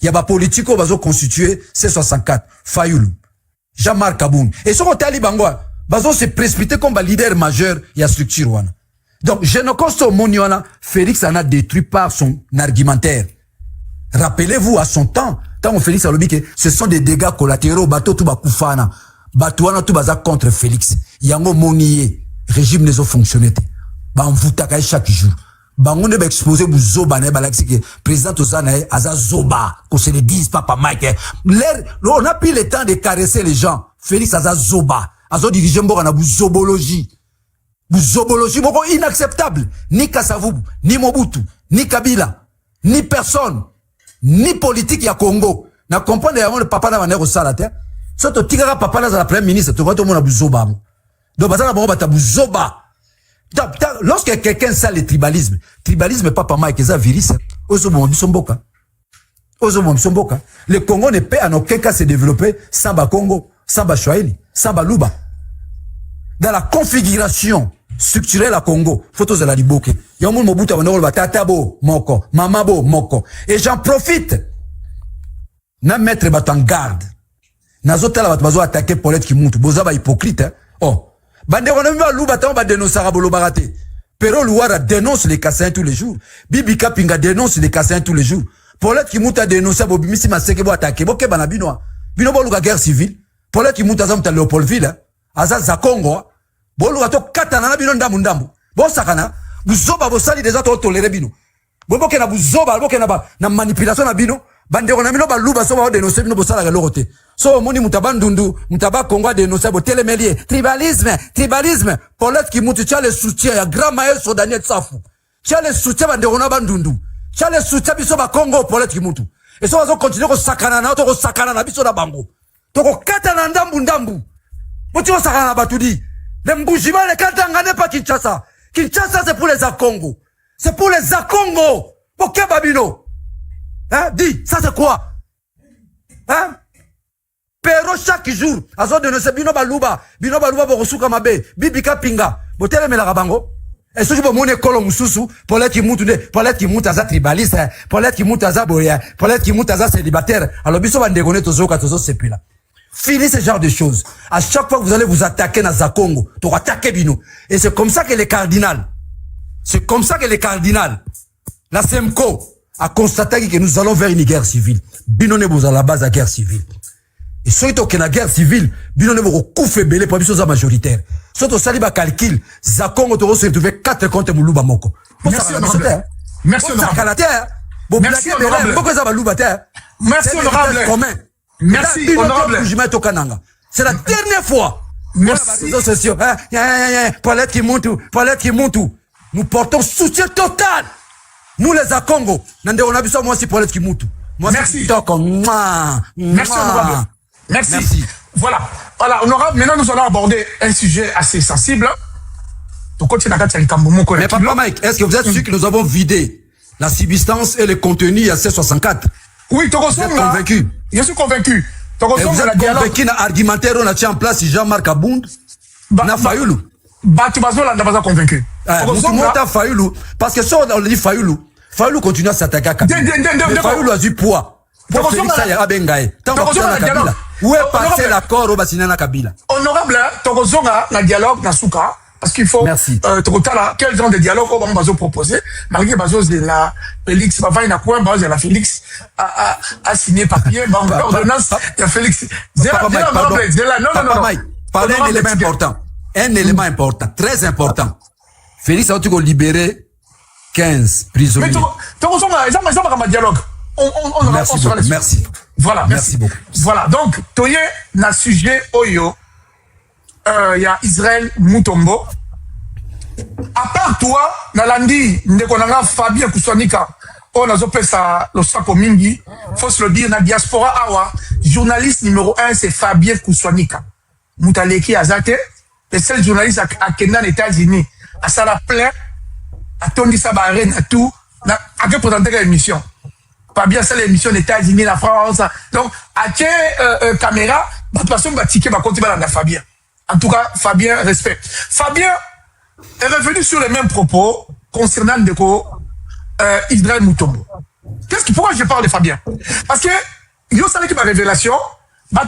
Il y a pas politique qui va constituer C64, Fayoulou, Jean-Marc Kaboun. Et ce qu'on t'a dit, va se précipiter comme leader majeur, il y a structure, wana. Donc, Genocost Moniona, Félix en a détruit par son argumentaire. Rappelez-vous, à son temps, quand Félix a dit que ce sont des dégâts collatéraux, bateau tout bakoufana, batouana tout baza contre Félix. Yango monier, régime ne zo fonctionné. Ba on voutaka chaque jour. Ba on est exposé bu zoba ne balaxi que président Tozana aza zoba, qu'on se le dise papa Mike. On a pris le temps de caresser les gens. Félix aza zoba, azo diriger mboka na bu zobologie. Zobologie, beaucoup inacceptable. Ni Kasavubu, ni Mobutu, ni Kabila, ni personne, ni politique ya Congo. Na comprendre le papa na manero salate. Soto tigara papa na la premier ministre, tu vois tout le monde a buzoba. Donc bazana bon bata buzoba. Lorsque quelqu'un sait le tribalisme papa Mike eza virus. Ozobo bisomboka. Le Congo ne peut en aucun cas se développer sans ba Congo, sans ba Swahili, sans ba Luba. Dans la configuration structurelle à Congo, photos de la Liboke. Yamou Mobutu Abanoro Batatabo Moko, Mamabo Moko. Et j'en profite. Na mettre bat en garde. Nazota la bazo attaquer Paulette qui monte. Boza ba hypocrite. Hein? Oh. Bande on a mis à Loubaton ba dénoncer Arabolo Baraté. Pero Louara dénonce les Kassins tous les jours. Bibi Kapinga dénonce les Kassins tous les jours. Paulette qui monte à dénoncer Bobimisi Maseke bo attaquer. Boke banabinoa. Bino bo luka guerre civile. Paulette qui monte à Zamta Léopoldville. Aza za Congo. Bolu gato katana na bino ndambu. Bo sakana, buzoba bo sali déjà to toléré bino. Bo boke na buzoba, boke na manipulation na bino, bande on a bino ba luba so ba dénoncer bino bo sala ga loroté. So moni mutaba ndundu, mutaba Congo dénoncer bo télémélier, tribalisme, Paulette qui mutu tcha le soutien ya grand maestro Daniel Safu. Tcha le soutien ba ndekona bandundu. Tcha le soutien biso ba Congo Paulette qui mutu. Et so bazo continuer ko sakana na biso na bango. Toko kata na ndambu. Moti ko sakana na batudi. Le mbujima le kata ngane pa Kinshasa. Kinshasa c'est pour les Congo. C'est pour les Congo. Pour Babino. Hein? Dis, ça c'est quoi? Hein? Pero chaque jour, azo dénoncer bino baluba bokosuka mabe, bibika pinga. Botele melaka bango. Et ce que vous monnaie colon mususu, Paulette qui monte à tribaliste, Paulette qui monte à boya, Paulette qui monte à célibataire. Alors biso va ndegone tozoka sepila. Fini ce genre de choses. À chaque fois que vous allez vous attaquer dans za Congo, tu attaquer bino. Et c'est comme ça que les cardinals, la SEMCO a constaté que nous allons vers une guerre civile. Bino ne vous à la base à guerre civile. Et surtout que la guerre civile, bino ne vous couffe belé pour biso za majoritaire. Surtout saliba calcul, za Congo to se retrouver 4 contre Muluba moko. Merci honorable. Merci honorable. Merci honorable. Merci honorable. C'est la dernière fois. Merci. Paulette qui monte. Nous portons soutien total. Nous les à Congo. On a vu ça moi aussi Paulette qui monte. Merci. Merci honorable. Merci. Voilà, honorable, maintenant nous allons aborder un sujet assez sensible. Mais papa Mike, est-ce que vous êtes sûr que nous avons vidé la substance et le contenu à C64? Oui, vous êtes convaincu? Je suis convaincu. Et vous êtes convaincu dans l'argumentaire on a tient en place Jean-Marc Abound? Na Fayoulou? Tu vas convaincu. Fayoulou, parce que si on dit Fayoulou continue à s'attaquer à Kabila. Fayoulou a du poids. Pour Félix Aya Abengaye. Tant qu'on a Kabila. Où est passé l'accord au Basinana Kabila? Honorable, Tokozonga, na dialogue, na souka, parce qu'il faut, quel genre de dialogue on va proposer, malgré Bazos de la Félix, la Félix a signé papier, l'ordonnance de Félix. Parlez un élément important. Un élément important, très important. Félix a libéré 15 prisonniers. Tokozonga, ils ont un dialogue. Merci. Voilà, merci beaucoup. Voilà, donc, toye na sujet oyo, y a Israël Mutombo. À part toi, na landi, ndekonanga Fabien Kouswanika, on a zopé ça, le sako mingi, faut se le dire, na diaspora awa, journaliste numéro 1, c'est Fabien Kouswanika. Moutaleki Azate, le seul journaliste à Kenya, aux États-Unis, à ça la plaît, à Tondi Sabaren, à tout, à que présenter l'émission. Pas bien ça l'émission des États-Unis, la France. Donc, à quelle caméra, la personne va tiquer, va continuer dans Fabien. En tout cas, Fabien, respect. Fabien est revenu sur les mêmes propos concernant Israël Mutombo. Pourquoi je parle de Fabien? Parce que, il y a ma révélation, ma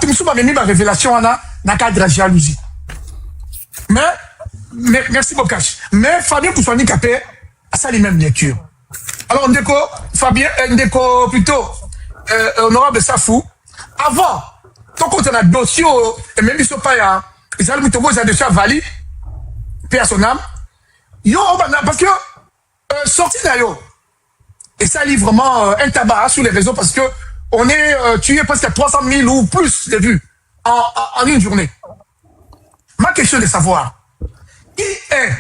révélation, on a cadre de la jalousie. Mais, merci beaucoup. Mais Fabien Poussouani Capé a ça les mêmes lectures. Alors, Fabien, plutôt, honorable Safou, avant, tant qu'on a un dossier, et même si pas, ils ont mis un dossier à Vali, paix à son âme, parce que, sorti d'ailleurs, et ça livre vraiment un tabac sur les réseaux, parce que, on est tué presque à 300 000 ou plus de vues en une journée. Ma question est de savoir, qui est,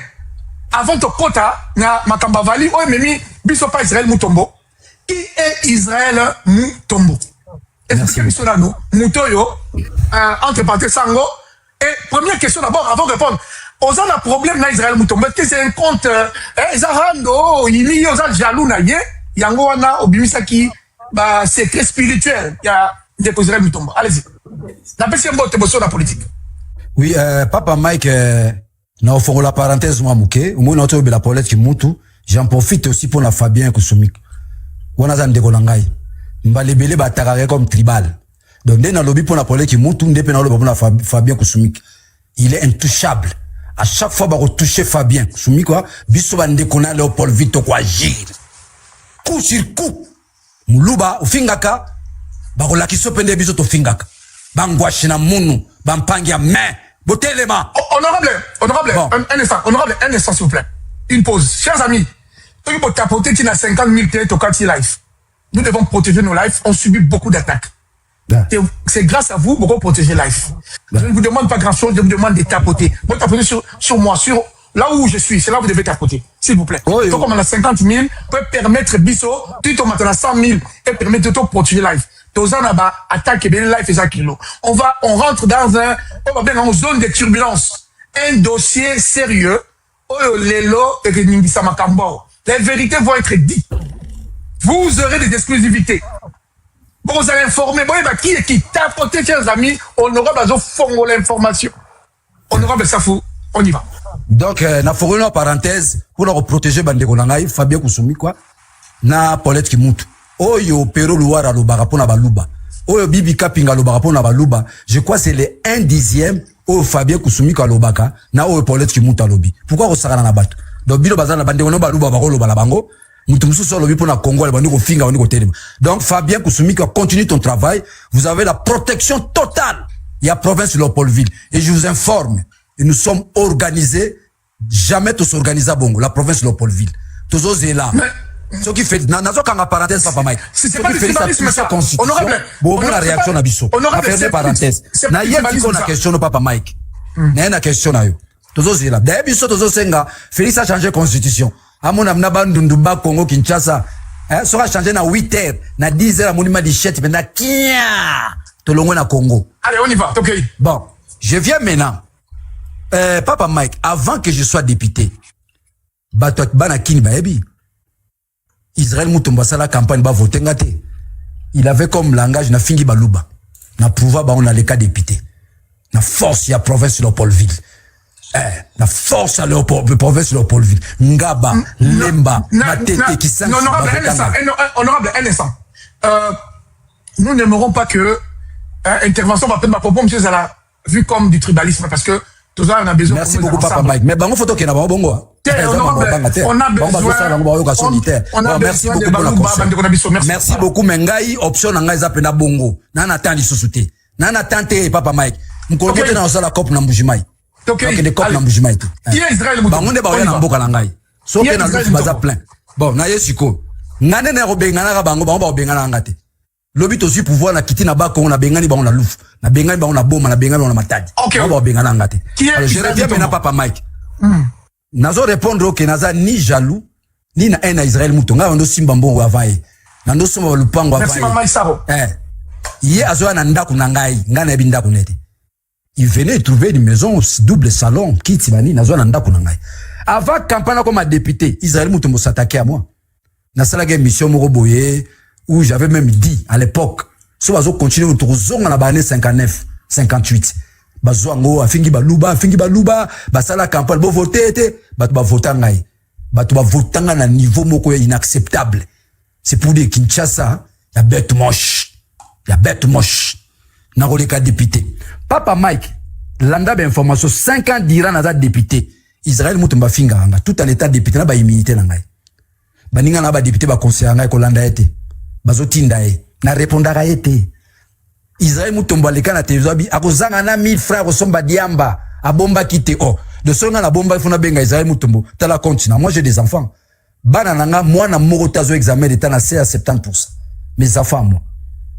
avant ton quota, na Makamba Vali, oh, mais biso pas Israël Mutombo. Qui est Israël Mutombo? Est-ce que là nous, Mutoyo, entre parenthèses Sango? Et première question d'abord, avant de répondre, on a un problème dans Israël Mutombo. Est-ce que c'est un compte, Zarando, il y a jaloux naïe, yango wana, obimisaki, bah, c'est très spirituel. Il y a des Israël Mutombo. Allez-y. N'appelle si un bon émotion dans la politique. Oui, Papa Mike, na ofongo la parenthèse moi mouké, moi na otobe la Paulette qui mutu, j'en profite aussi pour la Fabien Koussoumik. Wana za ndeko nangai. Mbalebele ba takare comme tribal. Donc dès na lobby pour la Paulette qui mutu, ndepé na lobby pour la Fabien Koussoumik. Il est intouchable. À chaque fois ba retoucher Fabien Koussoumik quoi, biso ba ndeko na Léopold Vito kwa agir. Coup sur coup. Muluba ufingaka ba relakiso pende biso to fingaka. Bangwashi na munu, bampangi ya main. Honorable, bon. un instant, s'il vous plaît. Une pause. Chers amis, il faut tapoter qui n'a 50 000 télé live. Nous devons protéger nos lives. On subit beaucoup d'attaques. C'est grâce à vous pour protéger life. Je ne vous demande pas grand chose, je vous demande de tapoter. Vous tapotez sur moi, sur là où je suis, c'est là où vous devez tapoter, s'il vous plaît. Oui, donc, comme on a 50 000, peut permettre Bisso, tout maintenant 100 000 et permettre de protéger life. Tozanaba attaque bien life et kilo. On rentre dans on va bien en zone de turbulence. Un dossier sérieux. Les vérités vont être dites. Vous aurez des exclusivités. Bon, vous allez informer. Bon, qui tapoter, chers amis, honorable Azo l'information. Honorable Safou, on y va. Donc, na fourrure en parenthèse, pour nous protéger Bandeko Nangaï, Fabien Koussoumi, quoi, na Paulette Kimutu. Oyo Pero Louara Lobara pour na Baluba. Oyo Bibi Kapinga Lobara pour na Baluba. Je crois que c'est le 1/10 au Fabien Koussoumi Kalobaka, na Oyo Paulette Kimutu Lobi. Pourquoi on s'arrête na Batu? Donc, Bilo Bazana Bandeko Baluba Baro Loba Bango. Mutumsu sur Lobi pour na Congo, le Bandeko Finga, Bandeko Téléma. Donc, Fabien Koussoumi, continue ton travail. Vous avez la protection totale. Il y a province de Léopoldville. Et je vous informe, et nous sommes organisés, jamais tous organisés à Bongo, la province de Léopoldville. Tous osés là. Ce qui fait, nazo kanga parenthèse, papa Mike. C'est pas du tribalisme, ça. Honorable. Bon, la réaction na biso. Honorable, c'est parenthèse. Na yé qu'on a question, papa Mike. Na yé na question na yo. Tous osés là. D'ailleurs, biso, tous osés nga. Félix a changé constitution. Amona mnaba ndundumba Congo Kinshasa. Ça a changé na 8 heures. Na 10 heures, à monument de chète, mais na kia. Tolongo na Congo. Allez, on y va. Ok. Bon. Je viens maintenant. Papa Mike, avant que je sois député, Israël Moutomba la campagne ba voter ngate. Il avait comme langage na fingi baluba. Na pouvoir ba on a les cas député. Na force ya province de Léopoldville. Na force à province de Léopoldville. Ngaba, Lemba, Matete qui s'en. Honorable, un instant. Nous n'aimerons pas que intervention va peut-être ma propos, monsieur Zala, vu comme du tribalisme, parce que tout ça, on a besoin. Merci beaucoup, papa Mike. Mais bon, photo qui est là-bas, bon, merci beaucoup, Mengai, option Nanga Zapena Bongo. Nana Tandi Susute. Nana Tante, papa Mike. M'kolokete na osala cop na Mbujimai. Ok. Des cop na Mbujimai. Qui est Israël Moutou? Bangonde ba na mboka langai. So ke na lufu baza plein. Bon, na yesiko. Ngane na robengana ka bango ba obengana ngate. Lobi tosi pouvoir na kiti na bako na bengani ba on la louf. Na bengani ba on na boma na bengani on na matadi. Ba bengana ngate. Alors je reviens maintenant papa Mike. Nazo répondre au Kenaza ni jaloux ni na haine à Israël Moutonga ndo simba mbongo avaye. Na ndo soma lupango avaye. Merci maman Isaro. Yé azoa na ndaku na ngai, ngana binda kunete. Il venait trouver une maison double salon kiti bani nazo na ndaku na ngai. Avant campagne comme député, Israël Moutombo s'attaquait à moi. Na sala game mission moko boye où j'avais même dit à l'époque, so bazo continuer autour zonga na bane 59, 58. Bazwango afingi baluba basala campagne bo voter te batu ba voter votanga na niveau moko inacceptable. C'est pour dire Kinshasa ya bête moche na koleka député. Papa Mike landa ba information 5 ans d'Iran na député Israël Moutomba finga anga tout à l'état député na ba immunité na ngai baninga na ba député ba conseiller ngai ko landa ete bazotinda na répondaka ete Israël Moutomba leka na télévision bi akozanga na 1000 frères osomba diamba abomba kite de songa na bomba ifuna benga Israël Moutombo tala continent. Moi j'ai des enfants bana nanga moi na moko tazo examen d'état na C à 70%. Mes enfants moi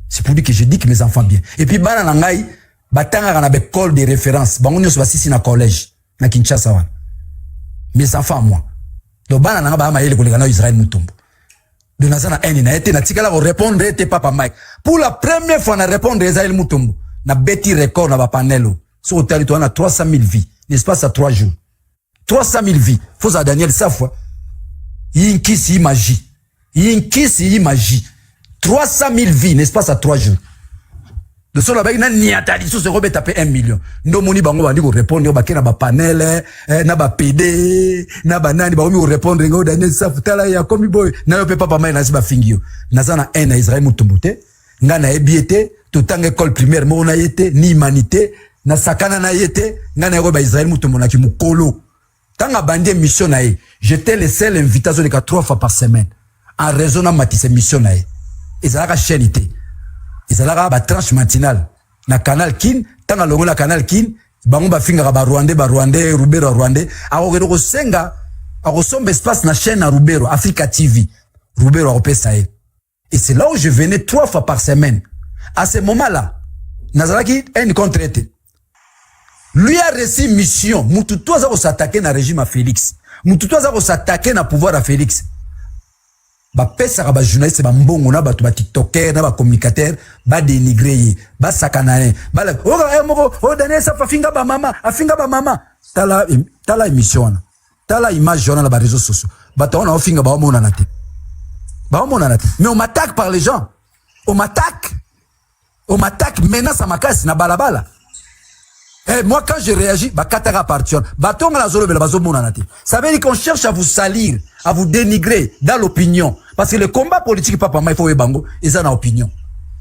c'est pour dire que je dis que mes enfants bien et puis bana nangai batanga na école de référence bango nyoso basisi na collège na Kinshasa wana mes enfants moi donc bana nanga ba mayele koleka na Israël Moutombo de nazana eni na été na tikala ko répondre était papa Mike pour la première fois na répondre Israël Moutombo na beti record na ba panelo sur au territoire na 300 000 vies l'espace à 3 jours 300 000 vies faut à Daniel Safwa yinkisi magie 300 000 vies l'espace à 3 jours de cela ba ina niatali so se robet taper 1 million ndo moni bango bandi ko répondre ba kena ba panel na ba PD na ba nani ba ko répondre ngo Daniel Safutala ya komi boy na yo pe papa mai na siba fingio na sana na Israël Moutombo te nga na ebiete to tanga école primaire mo na yete ni humanité na sakana na yete nga na ko ba Israël Moutombo na ki mukolo tanga bandi mission na ye j'étais le seul invitation de 3 fois par semaine en raison de matisse mission na ye ezalaka chaîne ité ezalaka ba tranche matinale na canal Kin tanga longo na canal Kin bango ba finga ba Rwandais Rubero Rwandais akokero ko senga akosomba espace na chaîne na Rubero Africa TV Rubero opesa ye et c'est là où je venais 3 fois par semaine À ce moment-là, Nazaraki est une contre-traité. Lui a reçu mission. Moutoutou a s'attaquer na régime à Félix. Moutoutou a s'attaquer na pouvoir à Félix. Ba pesa ka ba journaliste ba mbongo na ba to ba tiktoker na ba communicateur ba dénigrer ba sakanané ba la o Daniel ça finga ba mama afinga ba mama tala émission tala image journal ba réseaux sociaux ba to na finga ba mona na te mais on m'attaque par les gens on m'attaque menace à ma casse na balabala. Et moi, quand je réagis, bah, katara partir. Batonga la zolo, bazo monanati. Ça veut dire qu'on cherche à vous salir, à vous dénigrer dans l'opinion. Parce que le combat politique, papa, il faut bango, ils ont une opinion.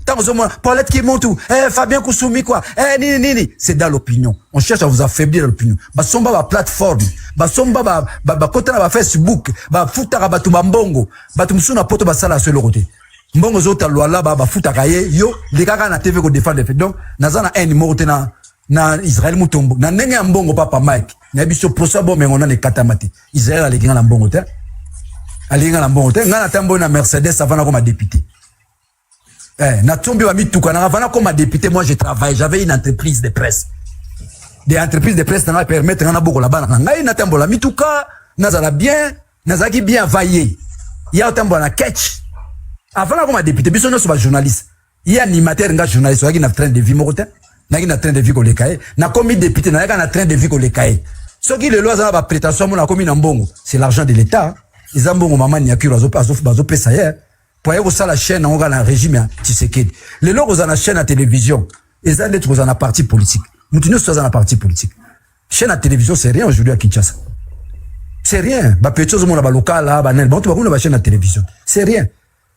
Tant que vous Paulette qui monte tout, Fabien Koussoumi, quoi, nini, c'est dans l'opinion. On cherche à vous affaiblir l'opinion. Bah, somba, ba plateforme, bah, somba, ba, kotana, ba Facebook, ba, futara, ba, tumbambongo, ba, tumsuna, poto, ba, sala, sur le côté. Mbongo zota, loi là, ba, futara, yo, les gars, na TV, ko défendre les faits. Donc, nazana, un numéro, na Israël Mutombo na ndenge ya mbongo papa Mike na biso prosa bo mengo na ne katamati Israël alinga na mbongo te ngana tambo na Mercedes avant comme député na tombi wa mituka na avant comme député moi je travaille j'avais une entreprise de presse des entreprises de presse na permettre na boko la bana ngai na tambo la mituka nazala bien nazaki bien vaillé ya tambo na catch avant comme député biso no so ba journaliste ya animateur nga journaliste wa ki na train de vie mo te na train de vie ko lekaye na komi député na na train de vie ko lekaye ce qui le loi za ba prétention mo na komi na mbongo c'est l'argent de l'état ils ont mbongo maman ni akiro bazo pesa hier pour aller ça la chaîne on na régime Tshisekedi les logos za na chaîne à télévision ils ont d'être dans la parti politique mutino so za na parti politique chaîne à télévision c'est rien aujourd'hui à Kinshasa c'est rien ba petchose mo na ba local là ba nel bon to ba chaîne à télévision c'est rien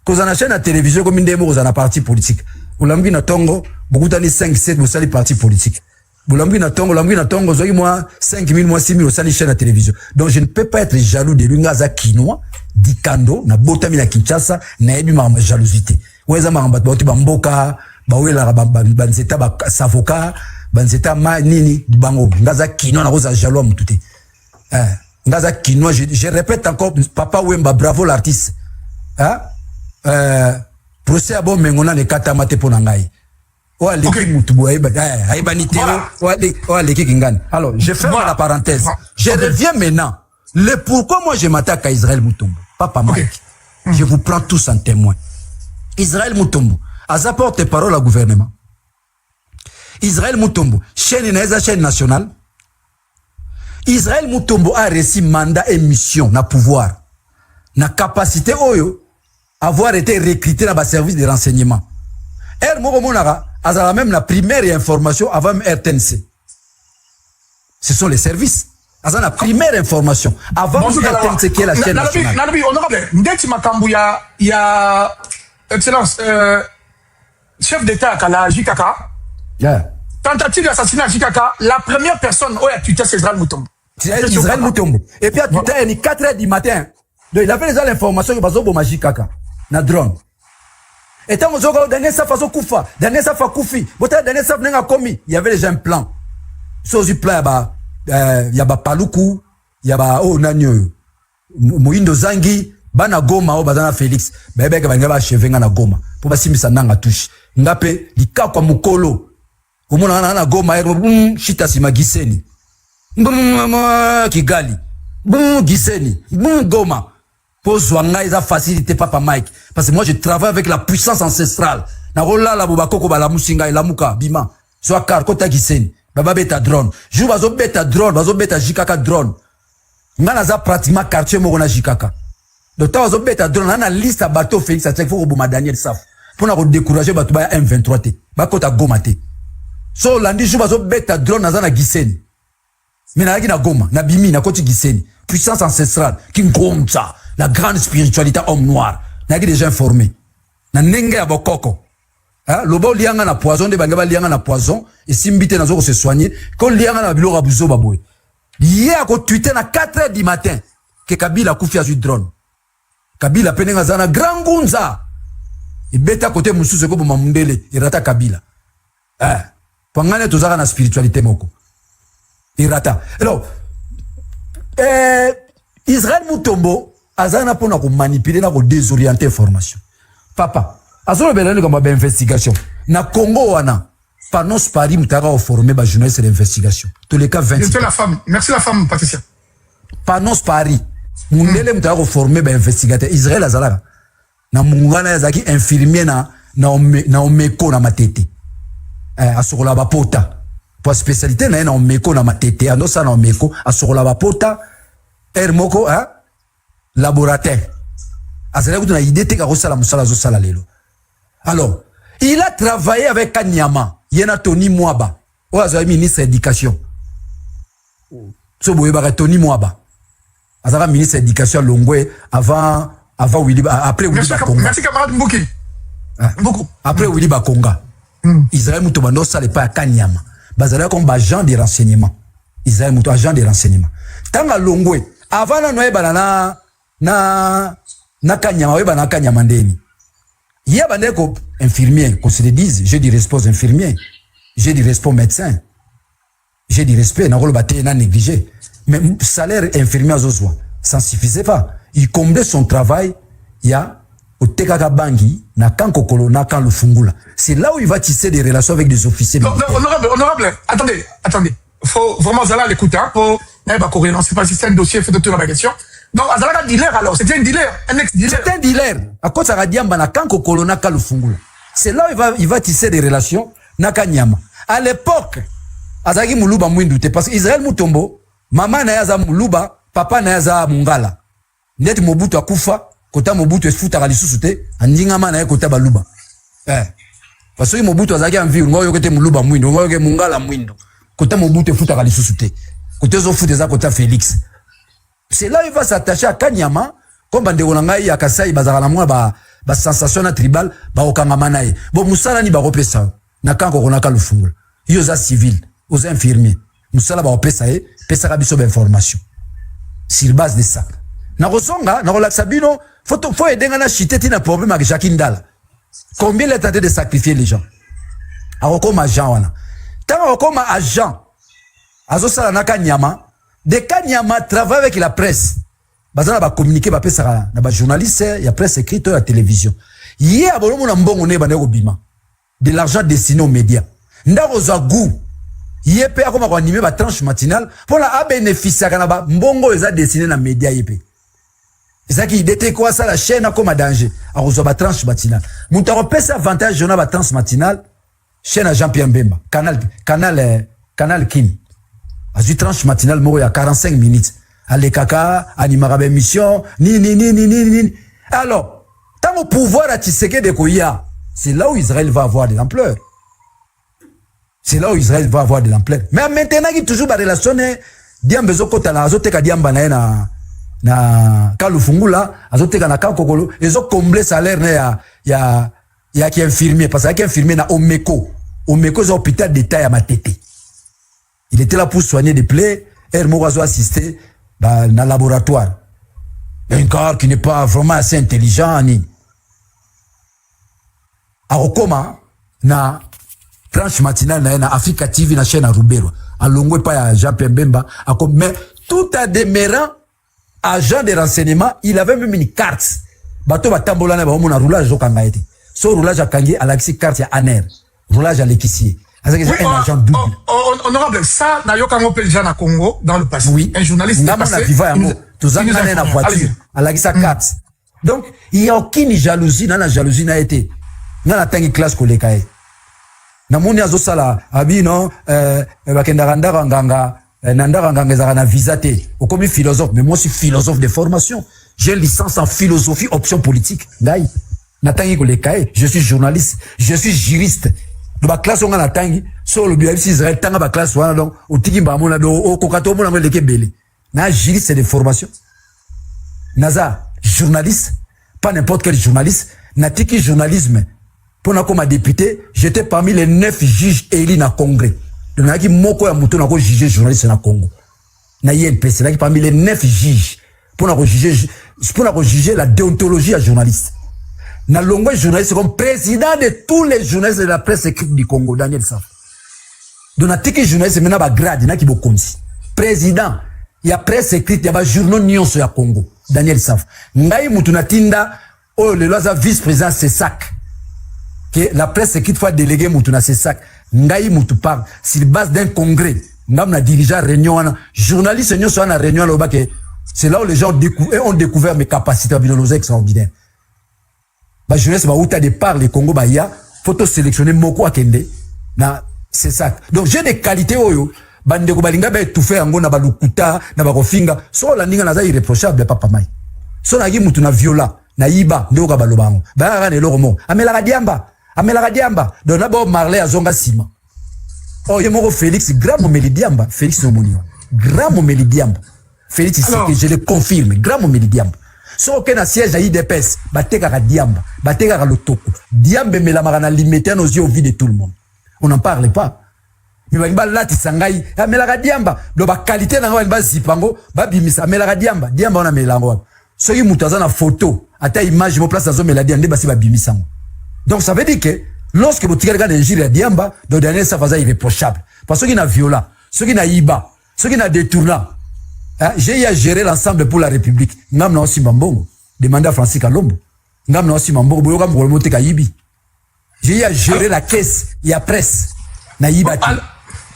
cause na chaîne à télévision comme ndemo za na parti politique Ulambi na tongo, beaucoup d'années 5-7, vous savez, parti politique. Ulambi na tongo, vous avez moi 5 000, moi 6 000, vous savez, chaîne à télévision. Donc, je ne peux pas être jaloux de l'ungaza kinois, dikando, na botami na Kinshasa, na ebi ma jalousie. Oueza ma rambat, ba mboka, ba ouela, banzeta, ba savoka, banzeta ma nini, bango, ngaza kinois, na rosa jaloux à moutouté. Ngaza kinois, je répète encore, papa Wemba, bravo l'artiste. Procès abo mengona ne katamate pona ngai. O aleki mutubu aiba ni tero o aleki kingani. Alors, je ferme la parenthèse. Je reviens maintenant. Le pourquoi moi je m'attaque à Israël Mutombo. Papa Mike. Je vous prends tous en témoin. Israël Mutombo. Aza porte-parole au gouvernement. Israël Mutombo. Chaîne nationale. Israël Mutombo a reçu mandat et mission na pouvoir. Na capacité oyo avoir été recruté dans le service de renseignement. A même la primaire information avant RTNC. Ce sont les services. A la primaire information avant RTNC qui est la chaîne nationale. Honorable, Ndeti Makambu, il y a Excellence, chef d'État à JKK. Tentative d'assassinat à JKK, la première personne où il a tué c'est Israël Mutombo. Israël Mutombo. Et puis à tout à l'heure, 4 h du matin. Donc il avait déjà l'information que Bazobo ma JKK. Na drone. Et tant que Daniel Safa Koufa, Daniel Safa Koufi, Daniel Safa n'a commis, il y avait déjà un plan. Sur ce plan, il y a Paluku, il y a Nanyo, Moindo Zangi, Bana Goma, Bazana Félix, Bébé Gaba Chevenga na Goma, pour Bassimisa Nanga touche. Ngape, Lika kwa Mukolo, Umona na Goma, Chita Sima Giseni, Kigali, Giseni, Goma. Pose wanga isa facilité papa Mike parce que moi je travaille avec la puissance ancestrale na rola la bobakoko bala musinga elamuka bima so akar kota giseni baba beta drone jou bazo beta jikaka drone ngana za pratiquement quartier moko na jikaka donc ta bazo beta drone na liste bateau Félix a faut boma Daniel Saf pour na décourager bato ba M23 te ba kota Goma te so landi jou bazo beta drone na giseni mais na Goma na bimi na koti giseni puissance ancestrale qui ngomza la grande spiritualité homme noir n'a déjà informé na nenge ya bokoko lobo lianga na poison de bangaba lianga na poison et simbite na zo se soigner ko lianga na biloko buzo baboy hier ko tweeter na 4 h du matin que Kabila kufi azu drone Kabila penenga zana grand gunza et beta côté mususu ko boma mundele irata Kabila pangane tozaka na spiritualité moko irata alors Israël Mutombo azana pona ko manipuler na ko désorienter information papa azolo belani comme ba investigation na Congo wana Panos Paris mutaka formé ba journaliste d'investigation tous les cas 20 la femme merci la femme Patricia Panos Paris mundele mutaka formé ba investigateur Israël azalaka na mungana yazaki infirmier na omeko na matete asokola ba pota pour spécialité na omeko na matete ando sa na omeko asokola ba pota moko laboratoire azalaka kutu na idée te ka kosala musala zo sala lelo. Alors il a travaillé avec Kanyama yena Tony Mwaba oyo ministre de l'éducation so boye ba Tony Mwaba azaka ministre de l'éducation Longwe avant Willy après Willy Bakonga. Merci camarade Mbouki. Beaucoup. Après Willy Bakonga. Israël muto bando sale pa Kanyama bazala comme agent de renseignement. Israël muto agent de renseignement. Tanga Longwe avant na noye banana na Kanyama we bana Kanyama ndeni. Il y a des infirmiers, qu'on se le dise, j'ai du respect aux infirmiers, j'ai du respect aux médecins, j'ai du respect, n'a pas négligé. Mais le salaire infirmier à Zozwa, ça ne suffisait pas. Il comblait son travail, il y a au Tekaka Bangi, na Kankokolo, na Kanlufungula. C'est là où il va tisser des relations avec des officiers. Non, honorable, attendez. Faut vraiment Zala l'écouter, hein, pour, non, c'est pas si c'est un dossier, fait de toute la question. Donc, Azala un dealer alors, c'était un dealer, un ex-dealer. C'est un dealer. À cause de Radiamba, na Kanko Kolona Kalufungula. C'est là où il va tisser des relations, na Kanyama. À l'époque, Azagi Moulouba Mouindoute, parce qu'Israël Moutombo, maman na yaza Moulouba, papa na yaza Mungala. Net Mobutu akufa, kota Mobutu esfuta kalisusuté, andingama na kota Baluba. Parce que Mobutu Azagi en vie, ngoyo kote Moulouba Mouindo, ngoyo kote Mungala Mouindo. Kota Mobutu esfuta kalisusuté. Kote Zofute za kota Félix. C'est là où il va s'attacher à Kanyama, comme bande onangai ya Kasai bazala mwa ba sensation tribal ba okangama nae. Bon musala ni ba repesa na kanko konaka lufungula. Yo za civil, aux infirmiers. Musala ba opesa pesa ka biso ba information. Sur base de ça. Na kosonga na relaxa bino, faut aider na chiteti na problème avec Jacques Ndala. Combien il a tenté de sacrifier les gens? A comme agent wana. Tant comme agent. Azo sala na Kanyama. De Kanyama travaille avec la presse. Bazana ba communiquer ba pesa na ba journaliste, il y a presse écrite à la télévision. Yé abolomo na mbongo ne bana ko bima. De l'argent destiné aux médias. Ndako za goût. Yé pe akoma ko animer ba tranche matinale pour la bénéficier kana ba mbongo eza destiné na média yé. C'est qui détecte quoi ça la chaîne comme danger. A rezo ba tranche matinale. Muta pesa avantage journal ba tranche matinale. Chaîne à Jean-Pierre Mbemba. Canal Kin. À une tranche matinale, il y a 45 minutes. Allez, kaka, animera émission, ni. Alors, tant au pouvoir à Tshisekedi de Koya, c'est là où Israël va avoir de l'ampleur. C'est là où Israël va avoir de l'ampleur. Mais maintenant, il y a toujours des relations, Diambezo Kotala, Azoteka Diambana, na Kalufungula, Azoteka na Kakokolo, ils ont comblé salaire, il y a qui infirmier, parce qu'il y a infirmier na Omeko. Omeko, c'est un hôpital d'État à Matete. Il était là pour soigner des plaies. Hermorazo assisté dans le laboratoire. Un corps qui n'est pas vraiment assez intelligent. Arokoma, na tranche matinale, na Africa TV, na chaîne à Rubero. À Longwe, pas à Jean-Pierre Mbemba. Mais tout en demeurant agent de renseignement, il avait même une carte. Bato batambola na ba na roulage au Kangaete. So roulage à Kangé, à l'axi carte à Aner. Roulage à l'équissier. Oui, honorable, ça, n'a pas de gens à Congo, dans le passé. Oui. Un journaliste qui passé, la voiture, à la carte. Donc, il n'y a aucune jalousie, la jalousie n'a été. N'a la tangi classe qu'on les caille. N'a mon yazo sala, abi non, bakendaranda nganga, nandara nganga zara visate. Au comme philosophe, mais moi je suis philosophe de formation. J'ai une licence en philosophie, option politique. D'ailleurs, n'a tangi qu'on les caille. Je suis journaliste, je suis juriste. Ba classe on a tangi so le BFC Israël tanga ba classe wana donc o tikimba mona do o kokato mona ngele kebele na juriste c'est des formations naza journaliste pas n'importe quel journaliste na tiki journalisme pour na comme député j'étais parmi les 9 juges élus na congrès donc na ki moko ya muto na ko juger journaliste na Congo na INPC na ki parmi les 9 juges pour na ko juger la déontologie à journaliste. Na longwe journaliste comme président de tous les journalistes de la presse écrite du Congo, Daniel Saf. Donc, na tiki journaliste, maintenant, ba grade, na ki bo konsi. Président, il y a presse écrite, il y a ba journaux nyonso ya Congo, Daniel Saf. Ngai mutu na tinda, oh, le loza vice-président, c'est sac. que la presse quitte fois délégué Moutuna c'est ça. Ngai Moutou parle sur base d'un congrès. Ngam na dirigeant réunion ana journaliste nous soit na réunion là que c'est là où les gens ont découvert mes capacités biologiques extraordinaires. Bah jeunesse bah où t'as des parts les Congo bah ya photo sélectionner moko akende na c'est ça. Donc j'ai des qualités oyo bande ko balinga ba tout faire ngo na balukuta na bakofinga so la ninga na za irréprochable papa mai. So na gi Moutou na viola na yiba ndeko ka balobango. Ba ka ne lokomo amela diamba donc d'abord Marley azonga sima. Oh, il y a Félix, grand Momeli Diamba. Félix Nomonio. Grand Momeli Diamba. Félix, c'est que je le confirme. Grand Momeli Diamba. Si aucun a siège à IDPS, Bateka Diamba. Bateka Lotoko. Diamba me la marana limité nos yeux au vide de tout le monde. On n'en parle pas. Mais là, tu sangai. Mais la Diamba. Donc, la qualité n'a pas zipango. Babimisa. Mais la Diamba. Diamba, on a mis l'ango. Si vous avez une photo, à ta image, vous place dans un mélodie, on a babimisa. Donc, ça veut dire que, lorsque vous regardez les gilets à Diamba, donc dernier ça faisait irréprochable. Parce que ceux qui n'a viola, ceux qui n'a iba, ceux qui n'a détournant, j'ai eu à gérer l'ensemble pour la République. N'am na aussi Mambongo, demandé à Francis Kalombo. N'am na aussi Mambongo, boyoka mouremote kaibi. J'ai eu à gérer la caisse, il y a presse, na iba.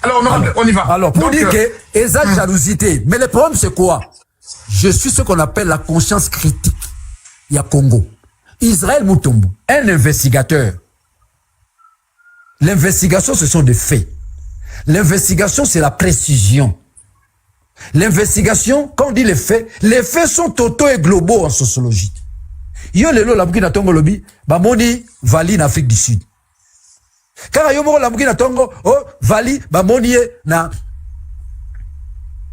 Alors, honorable, on y va. Alors, pour dire que, esa jalousie, mais le problème c'est quoi? Je suis ce qu'on appelle la conscience critique. Il y a Congo. Israël Moutombo, un investigateur. L'investigation, ce sont des faits. L'investigation, c'est la précision. L'investigation, quand on dit les faits sont totaux et globaux en sociologie. Yo lelo la Burkina Tongo lobi, bamoni vali en Afrique du Sud. Car yo moko la Burkina Tongo, oh vali bamoni na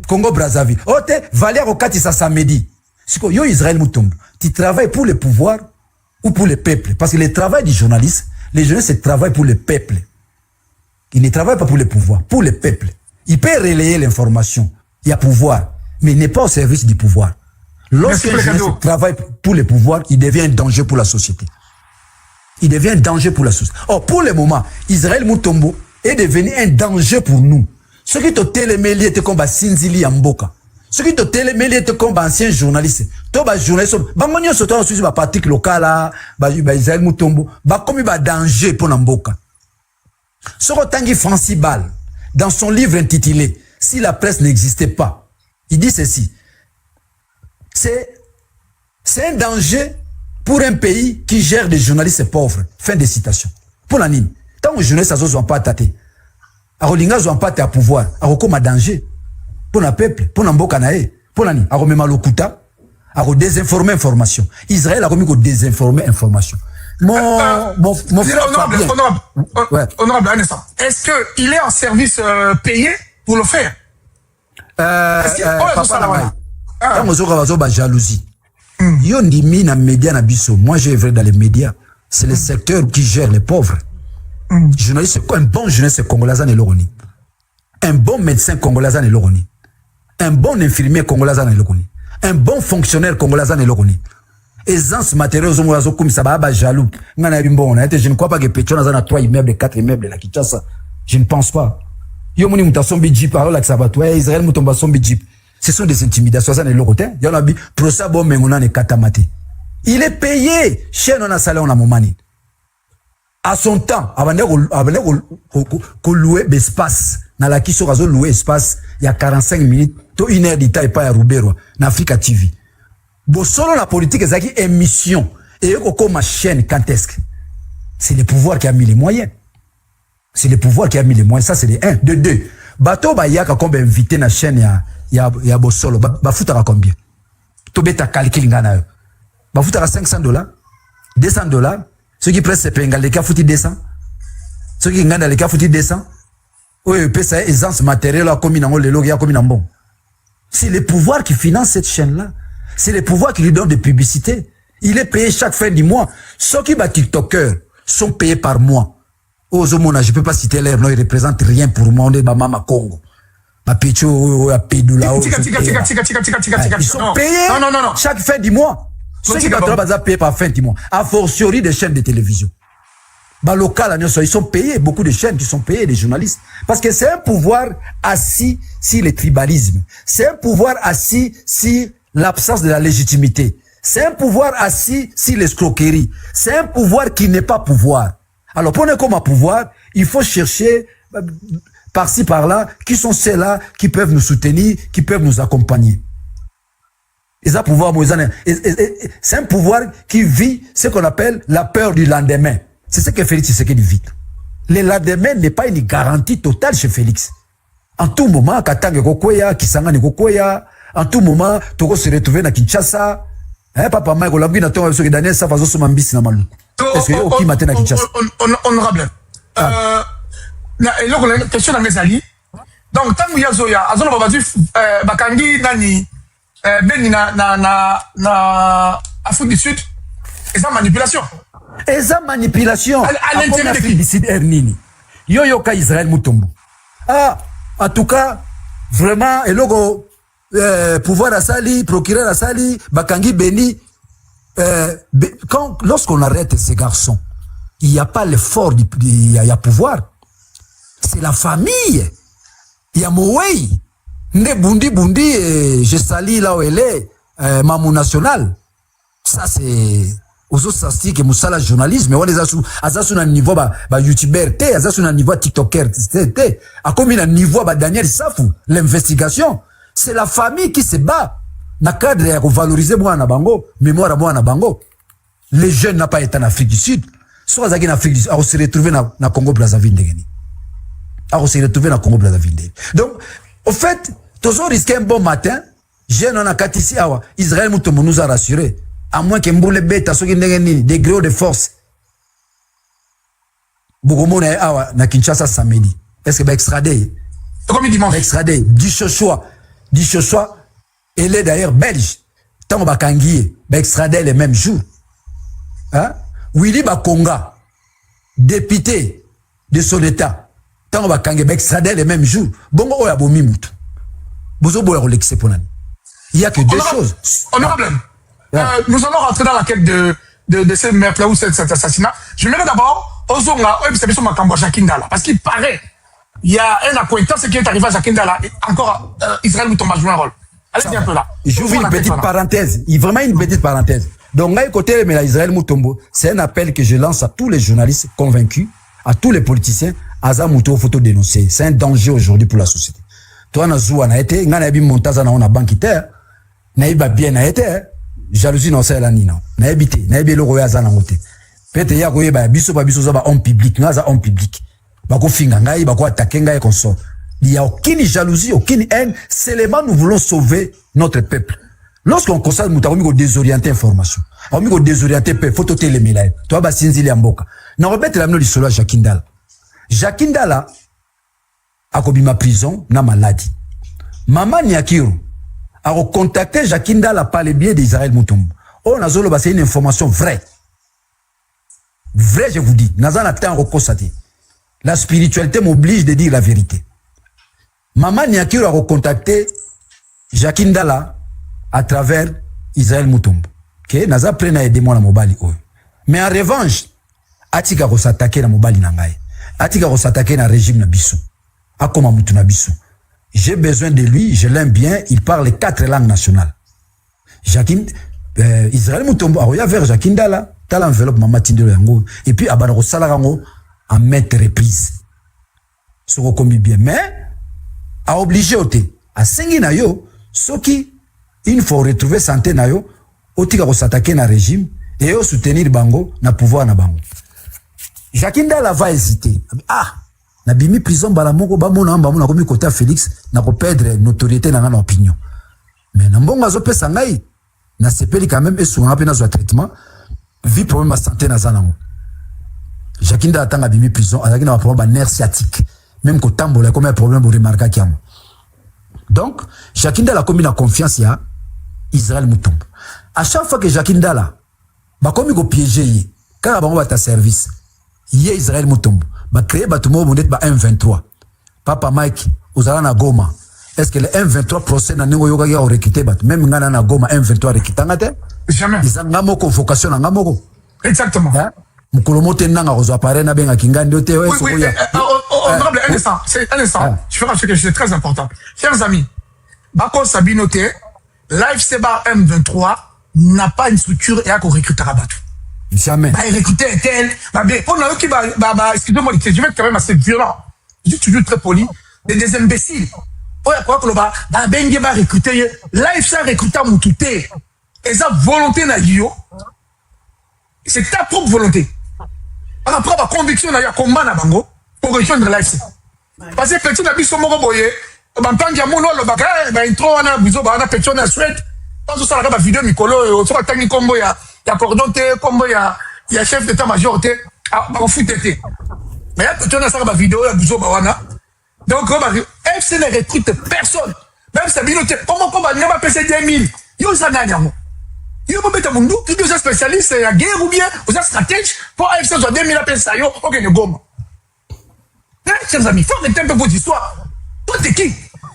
Congo Brazzaville. Oh te vali a kokati sa samedi. Siko yo Israël Moutombo, tu travailles pour le pouvoir ou pour le peuple? Parce que le travail du journaliste, les journalistes travaillent pour le peuple. Ils ne travaillent pas pour le pouvoir, pour le peuple. Il peut relayer l'information. Il y a pouvoir, mais il n'est pas au service du pouvoir. Lorsqu'un journaliste travaille pour le pouvoir, il devient un danger pour la société. Il devient un danger pour la société. Or, pour le moment, Israël Moutombo est devenu un danger pour nous. Ceux qui te téléméliés te combat Sinzili Amboka. Ceux qui te téléméliés te combat ancien journaliste. Toi, journaliste, bangonyo soto on suit ba pratique locale, ba Israël Moutombo, ba comme ba danger pour Namboka. Soro Tanguy Francis Bal, dans son livre intitulé Si la presse n'existait pas, il dit ceci. C'est un danger pour un pays qui gère des journalistes pauvres. Fin de citation. Pour la nine. Tant que les journalistes ne sont pas attaqués, Arolinga ne pas à pouvoir, Arokoma danger. Pour le peuple, pour Namboka nae, pour la nine. Aromema lokuta, Aro désinformer information. Israël a remis qu'on désinformer information. Honorable, un instant. Est-ce qu'il est en service payé pour le faire? Jalousie. Yo ndimi na média na biso. Moi j'ai œuvré dans les médias. C'est le secteur qui gère les pauvres. Journaliste, un bon journaliste congolais en Eloroni. Un bon médecin congolais en Eloroni. Un bon infirmier congolais en Eloroni. Un bon fonctionnaire congolais en Eloroni. Aisance matérielle aux comme ça va jaloux. Je ne crois pas que Pétion a 3 immeubles, 4 immeubles là Kinshasa. Je ne pense pas. Yo moni mutation bidji par là que ça va toi Israël mutomba son bidji. Ce sont des intimidations ça ne l'autre. Il y en a bi prosa bon mengona ne katamate. Il est payé chez on a salaire on a momani. À son temps, avant de louer l'espace, dans la qui sera louer espace, il y a 45 minutes, to 1 heure d'état et pas à Roubero, dans Africa TV. Bon, selon la politique, c'est une émission. Et comme ma chaîne cantesque. C'est le pouvoir qui a mis les moyens. C'est le pouvoir qui a mis les moyens. Ça, c'est les 1. De 2. Bateau, il y a comme invité na chaîne, il y a Bossolo. Bafoutara combien? Tobeta calcul ngana. Bafoutara $500, $200. Ceux qui pressent pengal, les cas fouti 200. Ceux qui ngana les cas fouti 200. Oui, peut ça aisance matérielle à comme dans le logia comme dans bon. C'est le pouvoir qui finance cette chaîne-là. C'est le pouvoir qui lui donne des publicités. Il est payé chaque fin du mois. Ceux qui battent TikTokers sont payés par mois. Oh, Zomona, je peux pas citer l'air, non, ils représentent rien pour moi. On est Mama Congo. Ma Picho, à Pédoula. Ils sont payés chaque fin du mois. Ceux qui battent payés par fin du mois. A fortiori des chaînes de télévision. Bah, local, ils sont payés, beaucoup de chaînes qui sont payées, des journalistes. Parce que c'est un pouvoir assis sur le tribalisme. C'est un pouvoir assis sur l'absence de la légitimité. C'est un pouvoir assis sur l'escroquerie. C'est un pouvoir qui n'est pas pouvoir. Alors, pour ne comme à pouvoir, il faut chercher par-ci, par-là, qui sont ceux-là qui peuvent nous soutenir, qui peuvent nous accompagner. Et ça, pouvoir, c'est un pouvoir qui vit ce qu'on appelle la peur du lendemain. C'est ce que Félix Tshisekedi vit. Le lendemain n'est pas une garantie totale chez Félix. En tout moment, Katanga Kokoya, Kisangani Kokoya, en tout moment, Toko se retrouver na Kinshasa. Papa Mike, on l'a vu dans ton épisode Daniel, ça va se mambis na malou. Est-ce que qui matin na Kinshasa? Honorable. La question dans mes alliés. Donc, tant que Yazoya, Azon va dire, Bakangi, Nani, Beni na Afrique du Sud, et ça manipulation. Et ça manipulation. À l'intérieur de qui? Décide Ernini. Yo ka Israël Mutombo. Ah, en tout cas, vraiment, et logo, pouvoir à Sali, procureur à Sali, Bakangi Beni, lorsqu'on arrête ces garçons, il n'y a pas l'effort, il y a pouvoir. C'est la famille. Il y a Moué. Ne Bundi, je sali là où elle est, Mamou National. Ça, c'est. Aux autres, ça se dit que Moussala journalisme, mais on les a sous un niveau, YouTuber, à un niveau TikToker, à combien un niveau, Daniel Safou, l'investigation. C'est la famille qui se bat. Na cadre à valoriser moi na bango, mémoire à moi na bango. Les jeunes n'ont pas été en Afrique du Sud. Soit en Afrique du Sud, on se retrouve na Congo Brazzaville. On se retrouve na Congo Brazzaville. Donc, au fait, toujours risqué un bon matin, jeunes on a ici, Israël Mutombo nous a rassuré. À moins que Mboule Beta, des gros de force. Bogomone na Kinshasa samedi. Est-ce que va extrader? Comme dimanche. Extrader. Du Chochoa, elle est d'ailleurs belge. Tant qu'on va kangier, va extrader le même jour. Hein? Willy Bakonga, député de son état. Tant qu'on va kangier, va extrader le même jour. Bongo oya bomi mutu. Bozo boya rolexé pour nani. Il y a que deux choses. Honorable. Nous allons rentrer dans la quête de ce meurtre-là ou cet assassinat. Je voudrais d'abord, Ozonga, c'est ma Kambo Jakindala. Parce qu'il paraît, il y a un accointance qui est arrivé à Jakindala. Encore, Israël Mutombo joue un rôle. Allez-y un peu là. J'ouvre une petite parenthèse. Vraiment une petite parenthèse. Donc, là, côté de Israël Mutombo, c'est un appel que je lance à tous les journalistes convaincus, à tous les politiciens, à Zamouto, photo dénoncer. C'est un danger aujourd'hui pour la société. Toi, Nazoua, na été, ngana yabi montaza na on a banquité, na iba bien na été, jalousie non c'est la nina na habité na ebelo ko yaza na ngote pete ya ko yeba biso za ba en public ngaza en public ba ko finga ngai ba ko attaquer ngai consort. Il y a aucune jalousie, aucune haine, seulement nous voulons sauver notre peuple. Lorsqu'on constate mutakomi ko désorienter information on ko désorienter pe photo télémela toi ba sinzili ya mboka na robete la mino li solo Jakindala akobima prison na maladie Mama Nyakiru a recontacté Jakindala par le biais d'Israël Mutombo. Oh, Nazolo, c'est une information vraie. Vrai, je vous dis. Nazana temps reconstaté. La spiritualité m'oblige de dire la vérité. Mama Nyakiru a recontacté Jakindala à travers Israël Mutombo. Ok? Naza prena aider moi na mobali oyo. Mais en revanche, atika ko s'attaquer na mobali na ngai. Atika ko s'attaquer na régime na biso. Akoma mutu na biso. J'ai besoin de lui, je l'aime bien, il parle 4 langues nationales. Israël Mutombo a regardé vers Jakindala, t'as l'enveloppe Mama Tindelo Yango, et puis Abano Salarango à mettre reprise. Ce qu'on commis bien, mais a obligé à Sengi Nayo, ce qui, une fois retrouvé santé Nayo, Otika s'attaquer na régime, et au soutenir Bango, na pouvoir na Bango. Jakindala va hésiter. Ah! Na bimi prison balamoko bamona mbamona komi kota Félix na ko perdre notoriété na ngana opinion. Mais na mbonga zo pesa ngai na sepeli quand même esu ngapena zo traitement vie problème de santé na zanango. Jakinda atanga bimi prison azaki na problème nerf sciatique même ko tambola comme un problème pour remarquer kiamo. Donc Jakinda la komi na confiance ya Israël Mutombo. À chaque fois que Jakinda la ba komi ko piéger quand bango ba ta service yé Israël Mutombo ba créer batumo bondet ba M23 Papa Mike ozala na Goma. Est-ce que le M23 procès na ningo yoga ya recruter bat même ngana na Goma M23 recrutanga te jamais ils ont ngamo convocation na ngamoko exactement mukolomote nanga ozo apparaître na benga kingandi ote oui, honorable un instant je ferai quelque chose de très important chers amis Bako Sabinote l'AFC Bar M23 n'a pas une structure et a qu'on recrute à Rabatou. Jamais. Bah, il recrutait un tel. Bah, bien, on a eux qui, excusez-moi, je vais être quand même assez violent. Je suis toujours très poli. Des imbéciles. Oh, il y a quoi que le Bengue va recruter. L'AFC a recruté à Moutouté. Et ça, volonté na yo. C'est ta propre volonté. Par rapport à la conviction, il y a combat na bango pour rejoindre l'AFC. Parce que petit n'a plus son mot boyé. Bantangi a mon le bagage, bah, intro, on a besoin, on a petit na souhaite. Quand on s'en la vidéo, Nicolo, on s'en va tangi combo, il y a cordon, combo, il y a chef d'état-major, on fout tété. Mais il y a petit na vidéo, il y a besoin, bah, donc, FC ne recrute personne. Même si c'est comment on va passer 10 000. Yo, ça n'a rien. Yo, vous mettez mon dos, qui est spécialiste, il y a guerre ou bien, vous êtes stratège, pour FC, soit 2 000 appels, ça, yo, ok, ne gomme. Chers amis, faut arrêter un peu votre histoire. Toi, t'es qui?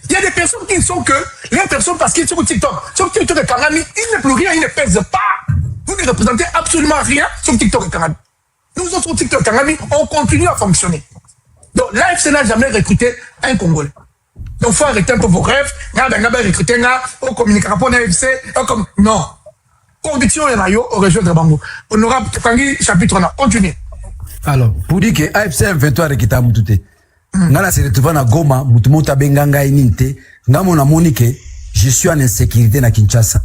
Il y a des personnes qui ne sont que les personnes parce qu'ils sont au TikTok. Sur TikTok et Kanami, ils ne plus rien, ils ne pèsent pas. Vous ne représentez absolument rien sur TikTok et Kanami. Nous autres, sur TikTok et Kanami, on continue à fonctionner. Donc, l'AFC n'a jamais recruté un Congolais. Donc, il faut arrêter un peu vos rêves. On a recruté on communiquera pas l'AFC. Non. Conviction, il y en a eu au région de Bango. Honorable Kangi, chapitre 1. Continuez. Alors, pour dire que AFC M23 a recruté à Moutouté. Ngala se retrouve na Goma, Moutoumonta Benganga Ininte. Ngamo moni que je suis en insécurité na Kinshasa.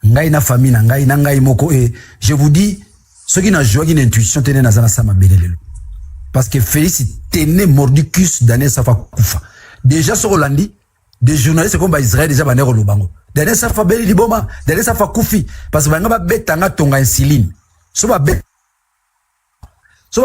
Ngai na famille na ngai moko. Et je vous dis, ceux qui n'ont joué une intuition, tenez na zana sama belelelo. Parce que Félix tenait mordicus Daniel Safa Koufa. Déjà sur Hollandi, des journalistes comme Israël déjà bané Rolobango. Daniel Safa Beli Liboma, Daniel Safa Koufi. Parce que banga betanga tonga insuline. So ba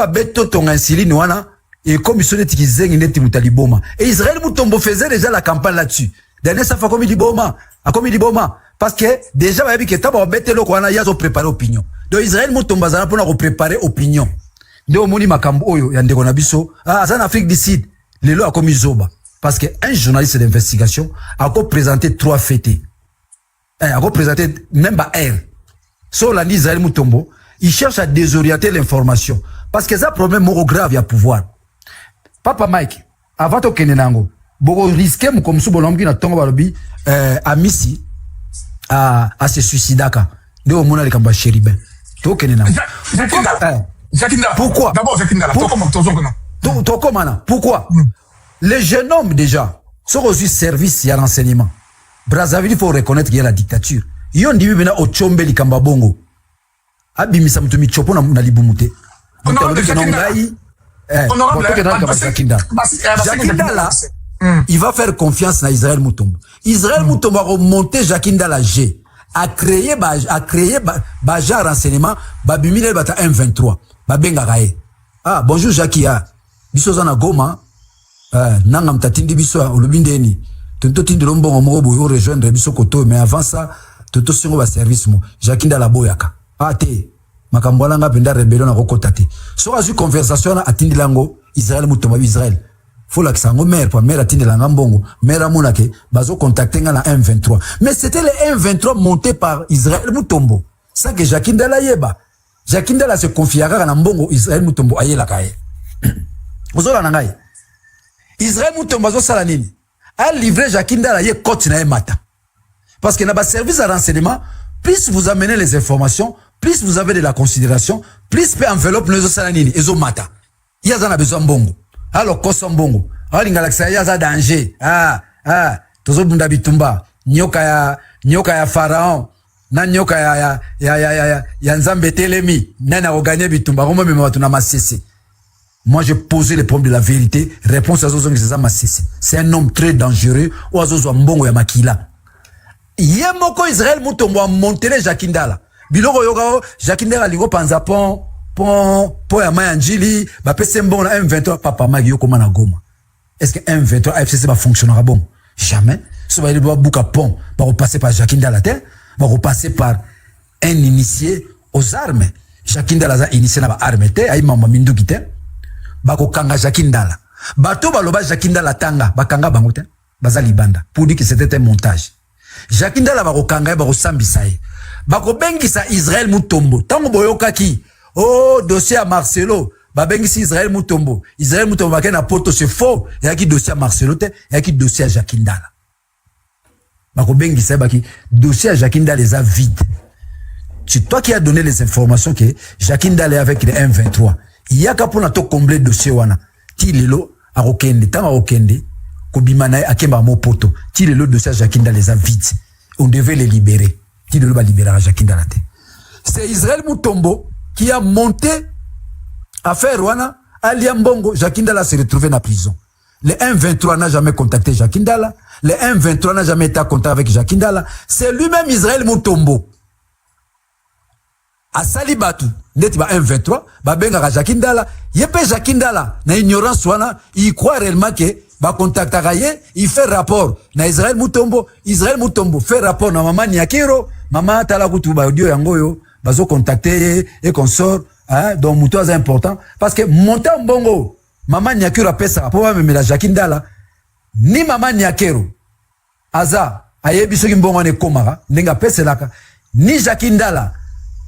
beto tonga insuline wana et comme ils sont des tikizengi neti mutaliboma. Et Israël Moutombo faisait déjà la campagne là-dessus. Daniel Safa comme Liboma, a comme Liboma. Parce que déjà ba bi que taba betelo wana yazo préparer opinion. Donc Israël Moutombo zana pour préparer opinion. Ndeo moni makambo oyo ya ndeko na biso en Afrique du Sud lelo a komi zoba parce que un journaliste d'investigation a présenté 3 faits a présenté même ba R sur la liste Israël Moutombo il cherche à désorienter l'information parce que ça problème moko grave ya pouvoir Papa Mike avant to kenenango boko risquer mu comme subolombi na tongo balobi à Missi à se suicidaka ndeo mona likamba Chéribin to kenenango pourquoi? D'abord, pourquoi? Les jeunes hommes, déjà, sont aussi service et renseignement. Brazzaville, il faut reconnaître qu'il y a la dictature. Ils ont dit, il y a au Tchombe, li Kambabongo. Abimi Samtumi Chopo, na libumute. Jakinda là, il va faire confiance à Israël Moutombo. Israël Moutombo a remonté Jakinda la G. A créé Baja renseignement, Babimile Bata M23. Babenga gae. Ah, bonjour Jackie. Biso zana Goma. Nanga mtatindi biso olubindeni. Tonto tindi lombo ngomobo yo rejoindre biso koto mais avant ça, tonto singo ba service mo. Jackie ndala boyaka. Ah te. Makambola nga penda rebellion na kokota te. So azu conversation na atindi lango Israël Moutombo Israël. Faut la ksango mère pour mère atindi langa mbongo. Mère amonake bazo contacter nga na M23. Mais c'était le M23 monté par Israël Moutombo. Ça que Jackie ndala yeba. Jakinda se confiera na mbongo Israël Moutombo ayela kaye. Ozola na ngai. Israël Moutombo zo sala nini? A livré Jakinda la ye côte na mata. Parce que na ba service de renseignement, plus vous amenez les informations, plus vous avez de la considération, plus pe enveloppe nous sala nini ezo mata. Yaza na besoin mbongo. Alors koso mbongo. Ali ngalaxa yaza danger. Tozo bunda bitumba. Nyoka ya Pharaon. Na nyoka ya Nzambe telemi nana oganye bitumba comme même watu na masese. Moi je posais les problèmes de la vérité, réponse à zozongi c'est ça masese. C'est un homme très dangereux ou azozo mbongo ya makila. Yemoko Israël Moutombo a monté les Jakindala. Biloko yoga Jakindala lingo panza pon ya mayanjili ba pese mbongo na M23 papa magi yo koma na Goma. Est-ce que M23 FCC va fonctionnera bon? Jamais. So va doit bouka pont va repasser par Jakindala terre. Va repasser par un initié aux armes. Jakindala za initié na ba arme te ay mama mindu kite. Ba ko kanga Jakindala. Bato baloba Jakindala tanga ba kanga bango te. Baza libanda pour dire que c'était un montage. Jakindala ba ko kanga ba ko sambisa. Ba ko bengisa Israël Moutombo. Tango boyokaki. Oh dossier à Marcelo. Ba bengisi Israël Moutombo. Israël Moutombo ba na poto c'est faux. Ya ki dossier à Marcelo te, ya ki dossier à Jakindala. Bako bengi sa baki dossier à Jakinda les a vide. c'est toi qui as donné les informations que Jacques Ndala avec les M23. Il y a qu'à pour to combler dossier wana. Ti lelo a okende, tant a okende, ko bimana akemba mo poto. Ti lelo dossier Jacques Ndala les a vite. On devait les libérer. Ti lelo ba libérer Jacques Ndala. C'est Israël Mutombo qui a monté affaire wana, Ali Mbongo, Jacques Ndala s'est retrouvé dans la prison. Le M23 n'a jamais contacté Jacques Ndala. Le M23 n'a jamais été en contact avec Jacques Ndala. C'est lui-même Israël Mutombo. A Salibatu, net ba M23, ba benga Jacques Ndala. Yepe Jacques Ndala, na ignorance wana, il croit réellement que ba contacta gaye, il fait rapport na Israël Mutombo. Israël Mutombo fait rapport na maman Nyakiro, maman Talakutu ba audio yangoyo, bazo contacter et consort, hein, donc Muto est important parce que monta mbongo, maman Nyakiro a fait ça pour même la Jacques Ndala. Ni maman Nyakiro aza ayebi soki mbongo ne komara ndenga peselaka ni Jacques Ndala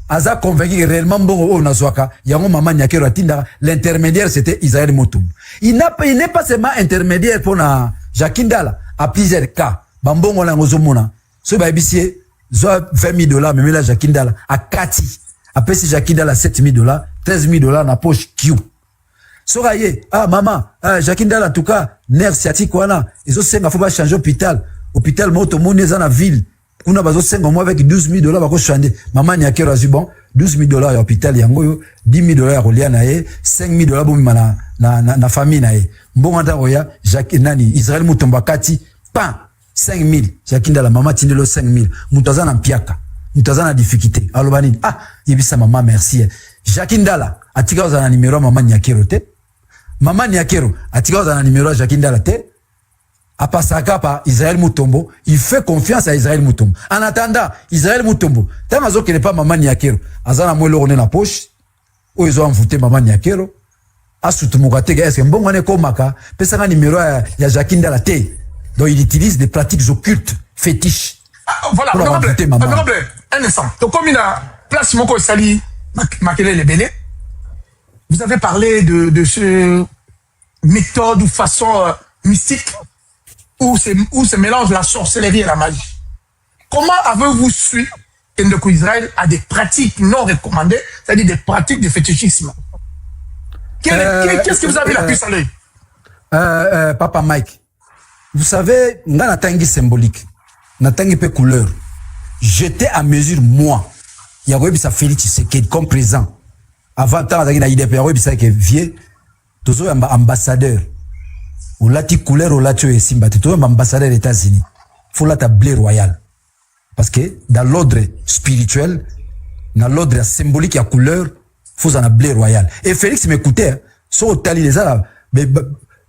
aza convaincu que réellement mbongo o nazwaka yango maman Nyakiro atinda l'intermédiaire c'était Israël Mutombo. Il n'est pas seulement intermédiaire pour na Jacques Ndala à plusieurs cas bambongo la ngozomona so ba bisie zo $20,000 mais la Jacques Ndala a kati après si Jacques Ndala $7,000 $13,000 na poche Q. Soraye, ah maman, Jacques Ndala en tout cas, nerf sciatique wana, ils ont 5 faut pas changer hôpital moto moni dans la ville. Kuna bazo 5 mois avec $12,000 bako changer. Maman Nyakero a dit bon, $12,000 à hôpital yango, $10,000 à Rolia nae, $5,000 bomi na famille nae. Mbongo nda roya, Jacques nani, Israël Mutombo kati, pan 5,000. Jacques Ndala maman tindelo 5,000. Mutazana mpiaka. Mutazana difficulté. Alobani, ah, yebisa maman merci. Jacques Ndala atika ozana numéro maman Nyakero te. Maman Nyakero atika ozana numéro Jacques Ndala te. Apasaka pa Israël Mutombo, il fait confiance à Israël Mutombo. En attendant, Israël Mutombo, tant azo qu'elle n'est pas maman Nyakero, azana mwelo rone na poche, ou ils ont envoûté maman Nyakero, asutumukate, est-ce que mbongo ne komaka, pesanga numéro ya Jacques Ndala te. Donc il utilise des pratiques occultes, fétiches. Ah, voilà, honorable, un instant. Donc comme il a place Moko Sali, Makele Lebele, vous avez parlé de ce méthode ou façon mystique où se mélange la sorcellerie et la magie. Comment avez-vous su que Israël a des pratiques non recommandées, c'est-à-dire des pratiques de fétichisme? Qu'est-ce que vous avez la puce à l'œil? Papa Mike, vous savez, on a un tangi symbolique, on a un tangi peu couleur. J'étais à mesure, moi, il y a eu ça Félix Tshisekedi comme présent. Avant tant d'années na IDP, il y a eu ça que vieux, tous les ambassadeurs. Ou lati couleur ou lati esimba, tous les ambassadeurs des États-Unis. Faut la blé royal. Parce que dans l'ordre spirituel, dans l'ordre symbolique, il y a couleur, faut en blé royal. Et Félix m'écoutait, so tali les arabes, mais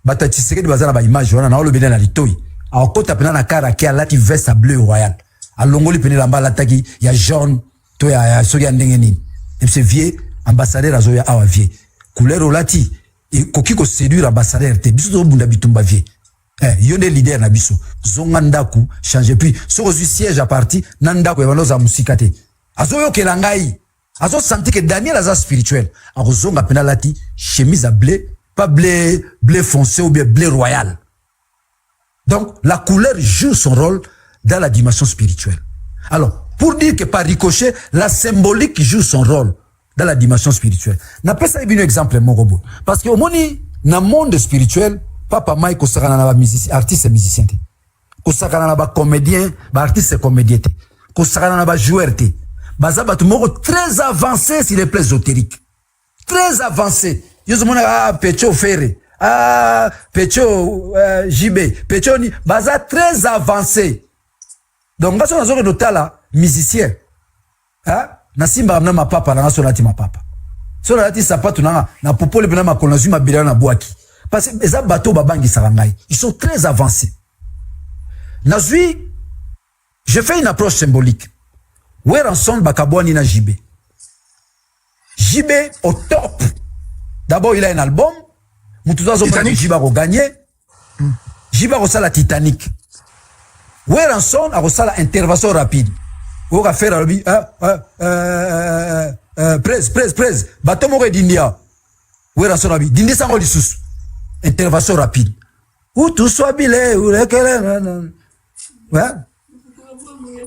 batati Tshisekedi bazana ba image, on a le bénin na litoi. A okota pena na kara qui a lati veste bleu royal. A longoli pena lamba lataki, il y a jaune, to ya so ya ndengeni. Et c'est vieux ambassadeur azoya awa vieux. Couleur ou lati et koki ko séduire ambassadeur te biso bunda bitumba vieux. Yonde leader na biso. Zonga ndaku changer puis so siège à parti nandaku ebaloza musikate. Azoyo kelangai. Azo senti que Daniel aza spirituel. Azonga pena lati chemise à blé, pas blé foncé ou bien blé royal. Donc la couleur joue son rôle dans la dimension spirituelle. Alors, pour dire que par ricochet, la symbolique joue son rôle dans la dimension spirituelle. N'a pas ça un exemple, mon robot. Parce que au monde spirituel, Papa Mike, kosakana na ba musicien, artiste et musicien. Kosakana na ba comédien, ba artiste et comédien. Kosakana na ba joueur. Bazaba tout moko très avancé sur les plans ésotériques. Très avancé. Yozomona Pecho Ferre, Pecho JB, Pecho ni baza très avancé. Donc ngaso nazo nota là musicien. Hein? Na simba na ma papa na ngaso nati ma papa. So nati sapatu na popole bena ma konazu ma bila na boaki. Parce que eza bateau babangi sarangai. Ils sont très avancés. Nazui, je fais une approche symbolique. Où ensemble bakabwani na JB. JB au top. D'abord il a un album. Mutuza zomba JB a gagné. JB a la Titanic. Où ensemble a la intervention rapide. Où a fait rabi presse. Bateau mo d'India. Où ensemble rabi. Dindi sango lisusu. Intervention rapide. Où tout soit bilé ou lequel. Ouais.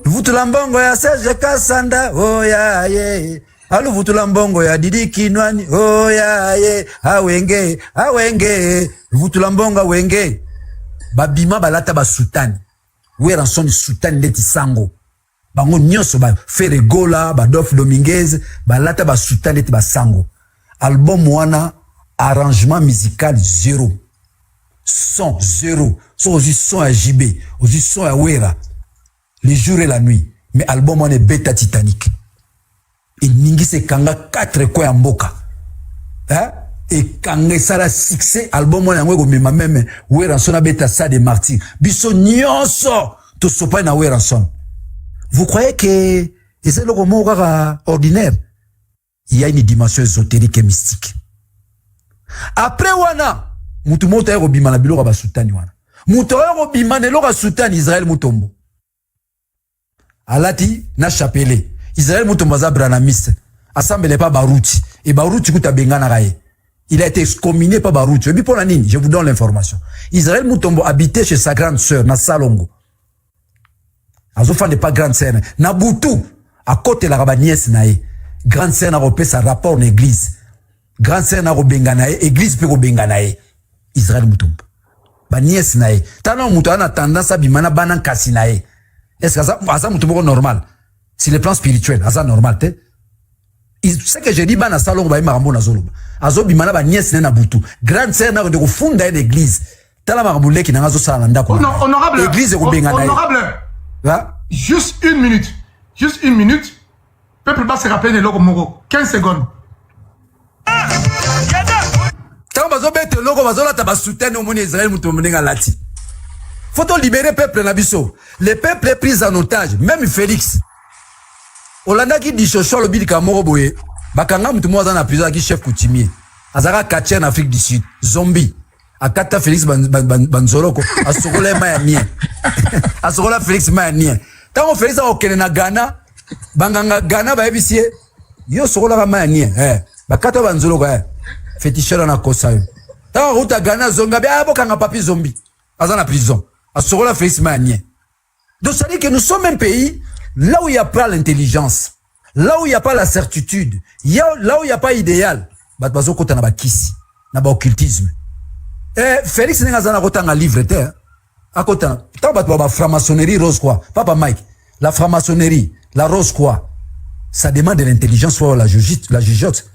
vutula mbongo ya Serge Kasanda, oh ya ye. Alu vutula mbongo ya Didi Kinwani, oh ya ye. Awenge, vutula mbongo wenge. Babima balata ba sultani. We ranson sultani leti sango. Bango nyonso ba Ferregola, ba Dolph Dominguez, balata ba sultani leti ba sango. Album wana arrangement musical 0. Son 0. So aussi son à JB, aussi son à Wera. Les jours et la nuit. Mais album wana bêta Titanic. Et ningi se kanga 4 kwa ya mboka. Hein? Et kanga sala succès album wana ngwe mema meme Wera son bêta ça de martyr. Biso nyonso to sopa na Wera son. Vous croyez que c'est le roman ordinaire? Il y a une dimension ésotérique et mystique. Après wana, mutu moto ya robima na biloko ba sultani wana. Mutu ya robima ne loka sultani Israël mutombo. Alati na chapele. Israël mutombo za branamiste. Assemble pas Barouti. Et Barouti kuta bengana raye. Il a été excommunié par Barouti. Et puis pour la nini, je vous donne l'information. Israël mutombo habitait chez sa grande sœur na Salongo. Azo fan de pas grande sœur. Na Boutou, à côté la raba nièce nae. Grande sœur n'a repé sa rapport en église. Grande sœur n'a rebenga nae, église pe rebenga nae. Israël mutombo. Ba nièce nae. Tana muto ana tendance à bimana banan kasi nae. Est-ce que ça mutombo normal? Si le plan spirituel, ça normal te? Ce que je dis bana salon ba marambo na zolo. Azo bimana ba nièce na Boutou. Grande sœur n'a de refunda une église. Tala maramboule ki na ngazo sala ndako. Honorable. Église rebenga nae. Honorable. Là? Juste une minute. Juste une minute. Peuple va se rappeler de Logo Moro. 15 secondes. Tant bazo bete logo bazo la taba soutenu au monde Israël mutombo nga lati. Faut libérer peuple na biso. Le peuple est pris en otage. Même Félix. Olanda ki di chocho lo bidika moko boye. Bakanga mutu mwa za na prison ki chef coutumier. Azara kache en Afrique du Sud. Zombie. Akata Félix banzoloko. Asokola ma ya mien. Asokola Félix ma ya mien. Tango Félix a okene na Ghana. Banganga Ghana ba ebisie. Yo sokola ma ya mien. Bakata banzoloko féticheur na kosa yo. Tango ruta Ghana zonga bia bokanga papi zombie. Aza na prison. Asokola Félix ma ya mien. Donc ça dit que nous sommes un pays là où il n'y a pas l'intelligence, là où il n'y a pas la certitude, là où il n'y a pas idéal, bazo kota na bakisi, na ba occultisme. Félix n'est pas un livre, à côté, la franc-maçonnerie rose quoi, Papa Mike, la franc-maçonnerie, la rose quoi, ça demande de l'intelligence ou la jugeote.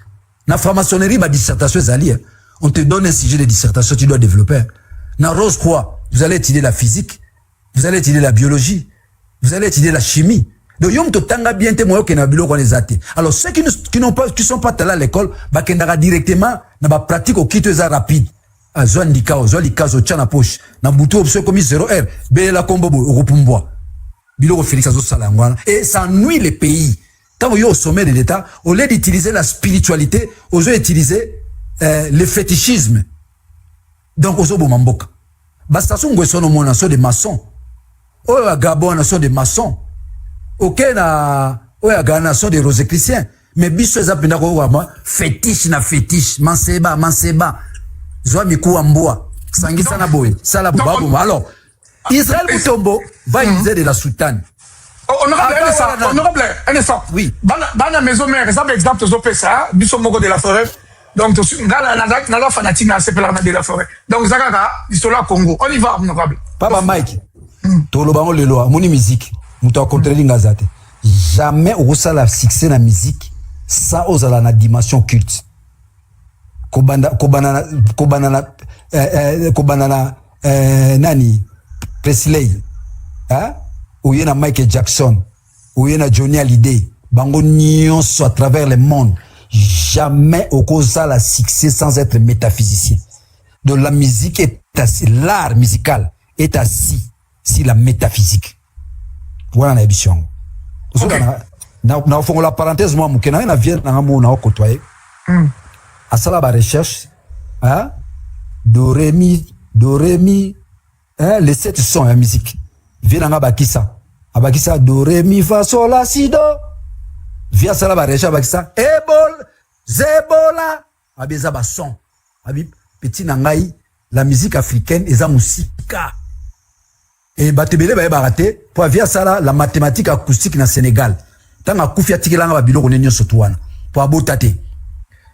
La franc-maçonnerie, ma dissertation est alliée. On te donne un sujet de dissertation, tu dois développer. La rose quoi, vous allez étudier la physique, vous allez étudier la biologie, vous allez étudier la chimie. Donc, yom to tanga bien te moyo kena bilo kwa les athées. Alors, ceux qui sont pas allés à l'école, bah, kendara directement, na ba pratique au kito eza rapide. Zwan likao, zo tchana poche. Na butu option comme 0R. Bele la kombo bo, repumboa. Bilo Félix azo salangwana. Et ça nuit les pays. Quand vous êtes au sommet de l'État, au lieu d'utiliser la spiritualité, vous utilisez le fétichisme. Donc, vous avez mamboka. Basta son sono mona so des maçons. Oya Gabon sont des maçons. Ok na oya Ghana sont des rosicruciens. Mais biso ezapenda ko wa fétiche na fétiche, manseba. Zwa miku amboa. Sangisa na boy. Sala babu. Alors, Israël Mutombo va utiliser de la soutane. Honorable, un instant. Oui. Dans la maison mère, exemple ça, biso moko de la forêt. Donc, dans la fanatique, c'est de la forêt. Donc, Zagara, l'histoire Congo. On y va, honorable. Papa Mike. Tolo bango lelo moni musique muto akontreli ngazate jamais osala succès na musique sans osala na dimension culte kobana nani Presley ouye na Michael Jackson ouye na Johnny Hallyday bango nyonso à travers le monde jamais osala succès sans être métaphysicien. Donc la musique est assis, l'art musical est assis si la métaphysique. Voilà la émission. Na fond la parenthèse moi mukena na vient na mo na côtoyer. À ça la recherche do ré mi les 7 sons la musique. Vient na bakisa. Abakisa do ré mi fa sol la si do. Vient ça la recherche abakisa zebola abeza ba son. Abi petit na ngai la musique africaine eza musika. Et batebele ba baraté pour via ça là la mathématique acoustique na Sénégal. Tant a kufia tikilanga ba biloko nenyo sotuana pour abotate.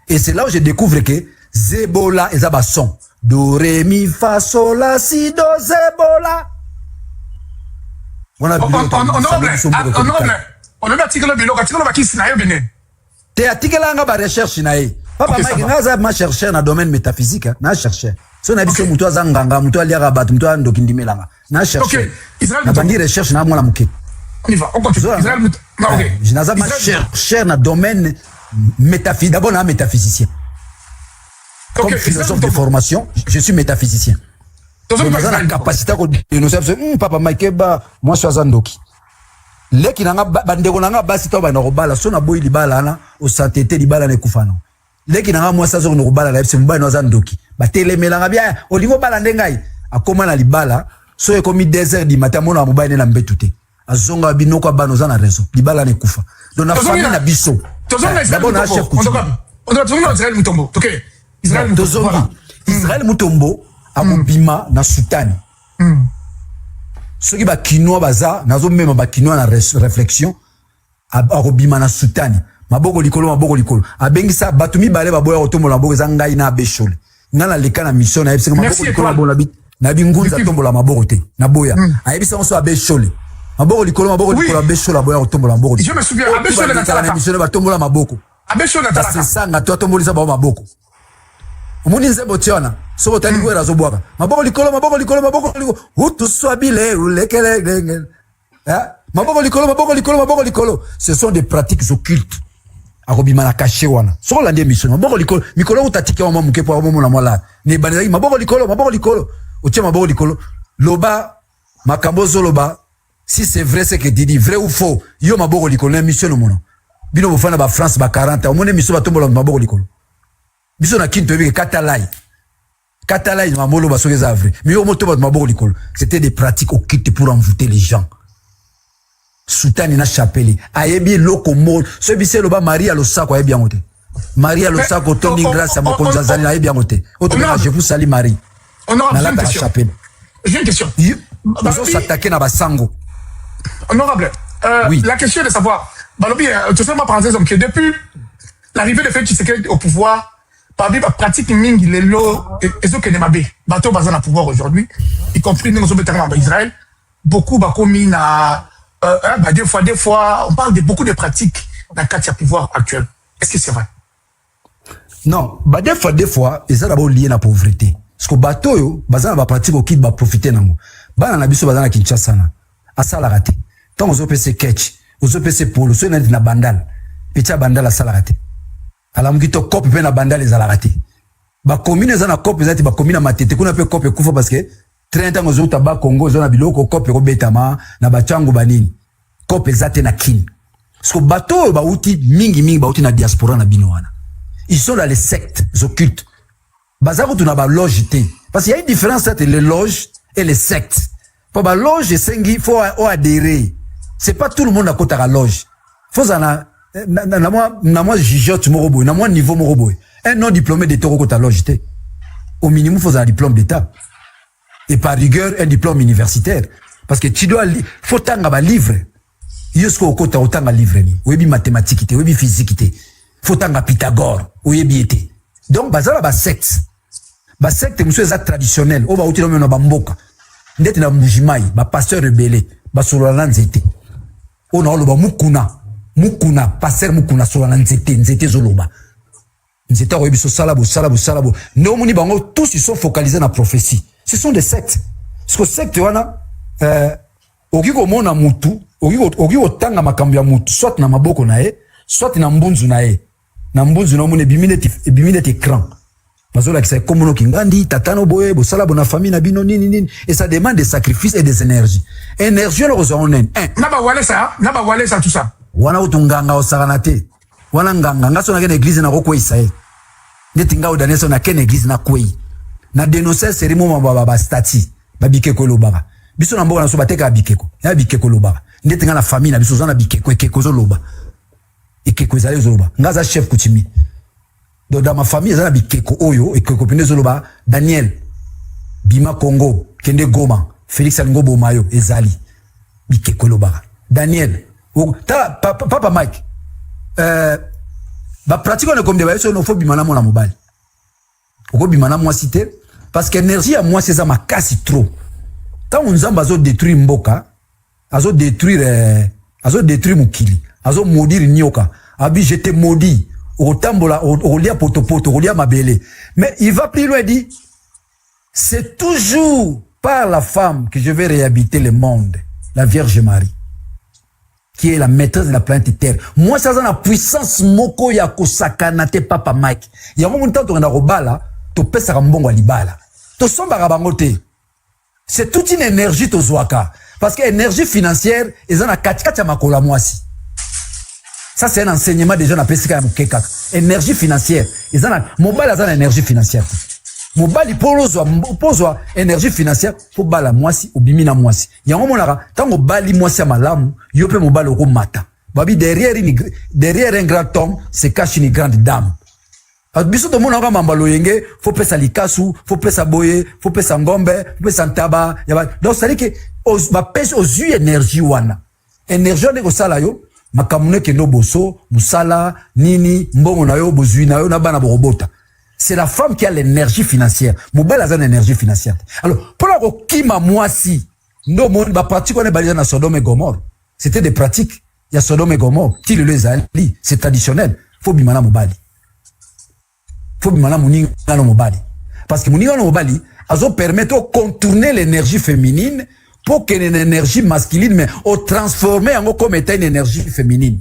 Et c'est là où je découvre que Zebola et ba son. Do ré mi fa sol la si do Zebola. On a article le biloko article ba kisi na yo benen. Te tikilanga ba recherche na ye. Papa Mike ngaza ma chercheur na domaine métaphysique na chercheur. So na biso mutu azanganga mutu aliaka bato mutu andokindimelanga na cherche na bandi recherche na mwana muke on y va on continue Israël OK je n'ai pas chercheur na domaine métaphysique d'abord na métaphysicien comme philosophe de formation je suis métaphysicien donc la capacité de dénoncer papa Mike ba moi je suis azandoki leki nanga bandeko nanga basi to ba na robala so na boyi libala na o santété libala ne kufana leki nanga moi ça zo no robala la bisi mba no azandoki batelemelanga bien olingo bala ndengai akoma na libala so ekomi 2h du matin mona mobile na mbetu te azonga binoko bano za na raison libala ne kufa donc na famille na biso d'abord na chef on doit tourner Israël Mutombo OK Israël Mutombo Israël Mutombo akobima na Soutani soki ba kinoa baza nazo mema ba kinoa na réflexion akobima na Soutani maboko likolo abengisa batumi bale baboya otombola maboko za ngai na beshole ngana leka na mission na ebisika maboko likolo bola bit na bingunza tombola maboko te na boya ayebisa onso abeshole maboko likolo abeshole boya otombola maboko je me souviens abeshole na tala mission ba tombola maboko abeshole na tala c'est ça nga to tombolisa ba maboko omoni nzembo tiona so botani kwera zo bwaka maboko likolo utu swabile ulekele maboko likolo ce sont des pratiques occultes akobima na caché wana so la ndie mission maboko likolo utatike wa muke po na mwala ne banezaki maboko likolo otie maboko likolo loba makambo zoloba si c'est vrai c'est que dit vrai ou faux yo maboko likolo na mission no mono bino bofana ba France ba 40 omone mission batombola maboko likolo biso na kinto ebi katalai mamolo ba soke za vrai mais yo moto ba maboko likolo c'était des pratiques occultes pour envoûter les gens. Soutani na chapeli ayebi loko mo so biselo ba Maria lo sako ayebi yangote Maria lo sako tondi grâce à mokonza zali ayebi yangote otomeka je vous salue Marie on aura une question j'ai une question on s'attaquer na basango honorable la question est de savoir balobi tout simplement parenthèse que depuis l'arrivée de Félix Tshisekedi au pouvoir parmi la pratique mingi lelo ezokene mabe bato bazana pouvoir aujourd'hui y compris nous sommes terrain en Israël beaucoup bakomi na des fois, on parle de beaucoup de pratiques dans le cadre du pouvoir actuel. Est-ce que c'est vrai? Non, des fois, et ça d'abord lié à la pauvreté. Parce que bateau yo, bazana ba pratique au kit ba profiter nango. Bana na biso bazana Kinshasa na. Asala raté. Tant aux OPC catch, aux OPC polo, so na bandal. Petia bandal asala raté. Ala mukito cop pe na bandal les ala raté. Ba commune za na cop ezati ba commune matete kuna pe cop kufa parce que 30 ans aux Taba Congo zona biloko kope robetama na bachangu banini kope zate na kin parce que bateau ba outi mingi ba outi na diaspora na binoana ils sont dans les sectes occultes bazako tuna ba loge té parce qu'il y a une différence entre les loges et les sectes pour ba loge sengi faut adhérer c'est pas tout le monde à côté la loge faut na moi jijote moroboy na moi niveau moroboy un non diplômé de toro côté loge té au minimum faut un diplôme d'état et par rigueur un diplôme universitaire parce que tu dois faut tanga ba livre yosko okota otanga livre ni webi mathématique té webi physique té faut tanga Pythagore webi été donc bazala ba secte monsieur ça traditionnel o ba utilo mena ba mboka ndeti na mbujimai ba pasteur rebelle ba solana nzete o na lo ba mukuna pasteur mukuna solana nzete zoloba nzete webi so salabo no muni bango tous ils sont focalisés na prophétie. Ce sont des sectes. Parce que secte wana okiko mona mutu, okiko tanga makambo ya mutu, soit na maboko na e, soit na mbunzu na e. Na mbunzu na mone bimine écran. Bazola ki sa komono kingandi, tatano boye, bo sala bona famille na bino nini et ça demande des sacrifices et des énergies. Énergie le rezo onen. Na ba wale ça tout ça. Wana utunganga osaranate. Wana nganga so na kene église na roko isae. Netinga odaneso na kene église na kwei. Na dénoncer cérémonie ba stati ba bikeko loba biso na mboka na so bateka bikeko ya bikeko loba ndete nga na famille na biso zana bikeko ekeko zo loba ekeko ezali zo loba ngaza chef kutimi do dans ma famille zana bikeko oyo ekeko pende zo loba Daniel bima Congo kende Goma Félix Alingo Bomayo ezali bike kolobara Daniel papa Mike ba pratique on comme de ba so no faut bimana mo na mobali oko bimana moi cité parce que énergie à moi c'est ça ma casse trop tant on zamba zo détruire mboka azo détruire mukili azo maudire nyoka abi j'étais maudit au tambola au lia potopoto au lia mabele mais il va plus loin dit c'est toujours par la femme que je vais réhabiter le monde la Vierge Marie qui est la maîtresse de la planète Terre. Moi, ça a la puissance moko ya kosakana te papa Mike. Ya mo monta to na robala, to pesa mbongo libala. To somba rabangote. C'est toute une énergie to zwaka parce que énergie financière ezana katikati ya makola mwasi. Ça c'est un enseignement des gens à pesika ya mukeka. Énergie financière, ezana mobile azana énergie financière. Mobali pozwa énergie financière pour bala mwasi obimina mwasi yango monaka tango bali mwasi ya malamu yo pe mobali oko mata babi derrière un grand homme se cache une grande dame biso to monaka mambalo yenge faut pesa likasu faut pesa boye faut pesa ngombe faut pesa ntaba donc ça dit que ba pesa aux énergie wana énergie ne ko sala yo makamune ke no boso musala nini mbongo na yo bozui na yo na bana borobota. C'est la femme qui a l'énergie financière. Mon bel a une énergie financière. Alors, pour la kima moi si, nos monde, bah, pratique, on est basé dans Sodome et Gomorre. C'était des pratiques. Il y a Sodome et Gomorre. Qui le les ali, c'est traditionnel. Faut bimana mobali. Faut bimana mouni no mobali. Parce que mouni no mobali, azo permettre de contourner l'énergie féminine pour qu'il y ait une énergie masculine, mais au transformer en comme étant une énergie féminine.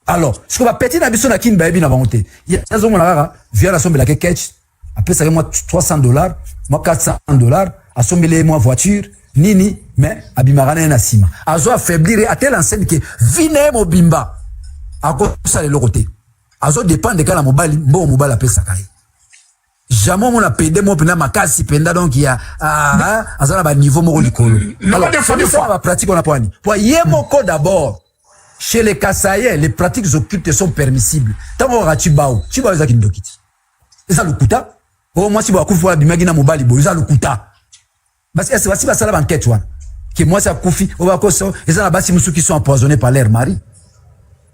Alors, ce qu'on va péter dans la mission qui baby na bangote. Il y a des gens via la somme de la catch. Après ça moi $300, moi $400, à somme les moi voiture, nini, mais abimarana na sima. Azo affaiblir à telle enseigne que vine mo bimba. À cause ça le côté. Azo dépend de quand mobile, bon mobile appelle ça kai. Jamais on a payé mon pena makasi penda donc il y a azana ba niveau mo likolo. Alors, ça va pratique on a pas ni. Pour yemoko d'abord. Chez les Kassaïens, les pratiques occultes sont permissibles. Tant qu'on a Chibao est qui nous quitte. Et ça le coûta. Oh, moi, si vous avez la bimagina mobile, ça le coûta. Parce que c'est aussi ça la banquette, que moi, ça koufi, on va cause, et ça là-bas, si nous qui sont empoisonnés par leur mari.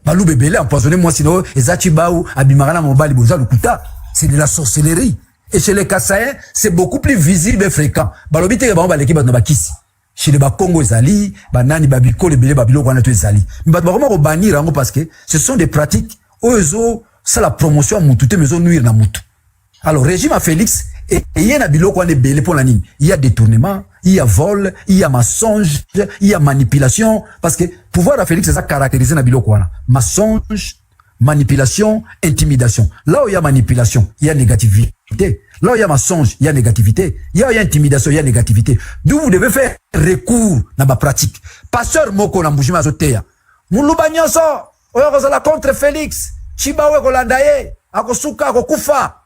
Balou bébé, empoisonné, moi, sinon, et ça Chibao, abimagana mobile, ça le coûta. C'est de la sorcellerie. Et chez les Kassaïens, c'est beaucoup plus visible et fréquent. Balobite, on va l'équipe, on va kisi. Chez les Congo ezali, banani babiko les belé babilo wana to ezali. Mais vraiment ko bannir ngo parce que ce sont des pratiques ozo ça la promotion mututé maison nuire na mutu. Alors régime à Félix et yena biloko wana belé pour la nini. Il y a détournement, il y a vol, il y a mensonge, il y a manipulation parce que pouvoir à Félix c'est ça caractérisé na biloko wana. Mensonge, manipulation, intimidation. Là où il y a manipulation, il y a négativité. Là où il y a mensonge, il y a négativité. Là où il y a intimidation, il y a négativité. D'où vous devez faire recours dans ma pratique. Pasteur Moko na mbujima zoteya. Muluba nyonso, oyo kozala contre Félix. Chibawe kolandaye, akosuka akokufa.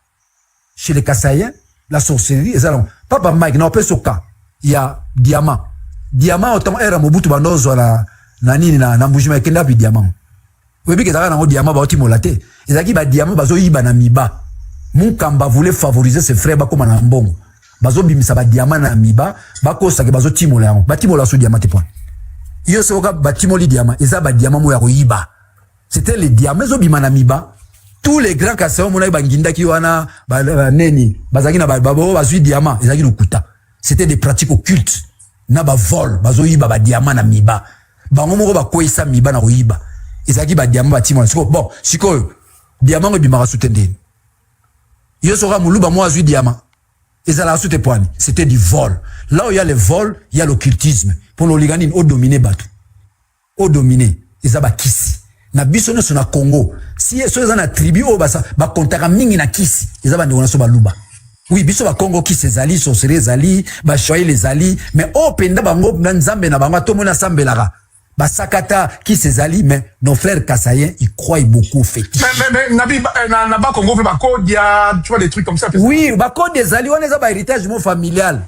Chez les Kassaïens, la sorcellerie, papa Mike, na ope soka. Il y a diamant. Diamant, autant era mobutu bandozo na nini na mbujima kenda bi diamant. Webi ke zaka na diamant ba otimo late. Ezaki ba diamant bazo yiba na miba. Mukamba voulait favoriser ses frères comme en mbongo. Bazo bimisa ba diamant na miba, bako sake bazo timola yango. Ba timola so diamant te point. Yo soka ba timoli diamant, eza ba diamant mo ya koyiba. C'était les diamants zo bimana miba. Tous les grands Kassaïens mona ba nginda ki wana ba neni, bazaki na ba babo bazui diamant, ezaki lukuta. C'était des pratiques occultes. Na ba vol, bazo yiba ba diamant na miba. Bango moko ba koisa miba na koyiba. Ezaki ba diamant ba timola. Bon, sikoyo diamant bimara soutendeni. Yo sera mouluba moi azui diamant. Et ça la soute poani. C'était du vol. Là où il y a le vol, il y a l'occultisme. Pour l'oliganine, au dominer batou. Au dominer. Et ça ba kisi. Na bisone sur na Congo. Si so za na tribu o ba kontaka mingi na kisi. Et ça ba ndona so ba luba. Oui, biso ba Congo kisi ezali, sorcellerie ezali, ba choyer les ali, mais o penda bango na nzambe na bango to mona sambelaka. Basakata qui s'ezali, mais nos frères Kassaïens, ils croient beaucoup au fétiche. Mais Nabi, Naba Congo fait Bako, il y a, tu vois, des trucs comme ça. Oui, Bako des ali, on est à héritage familial.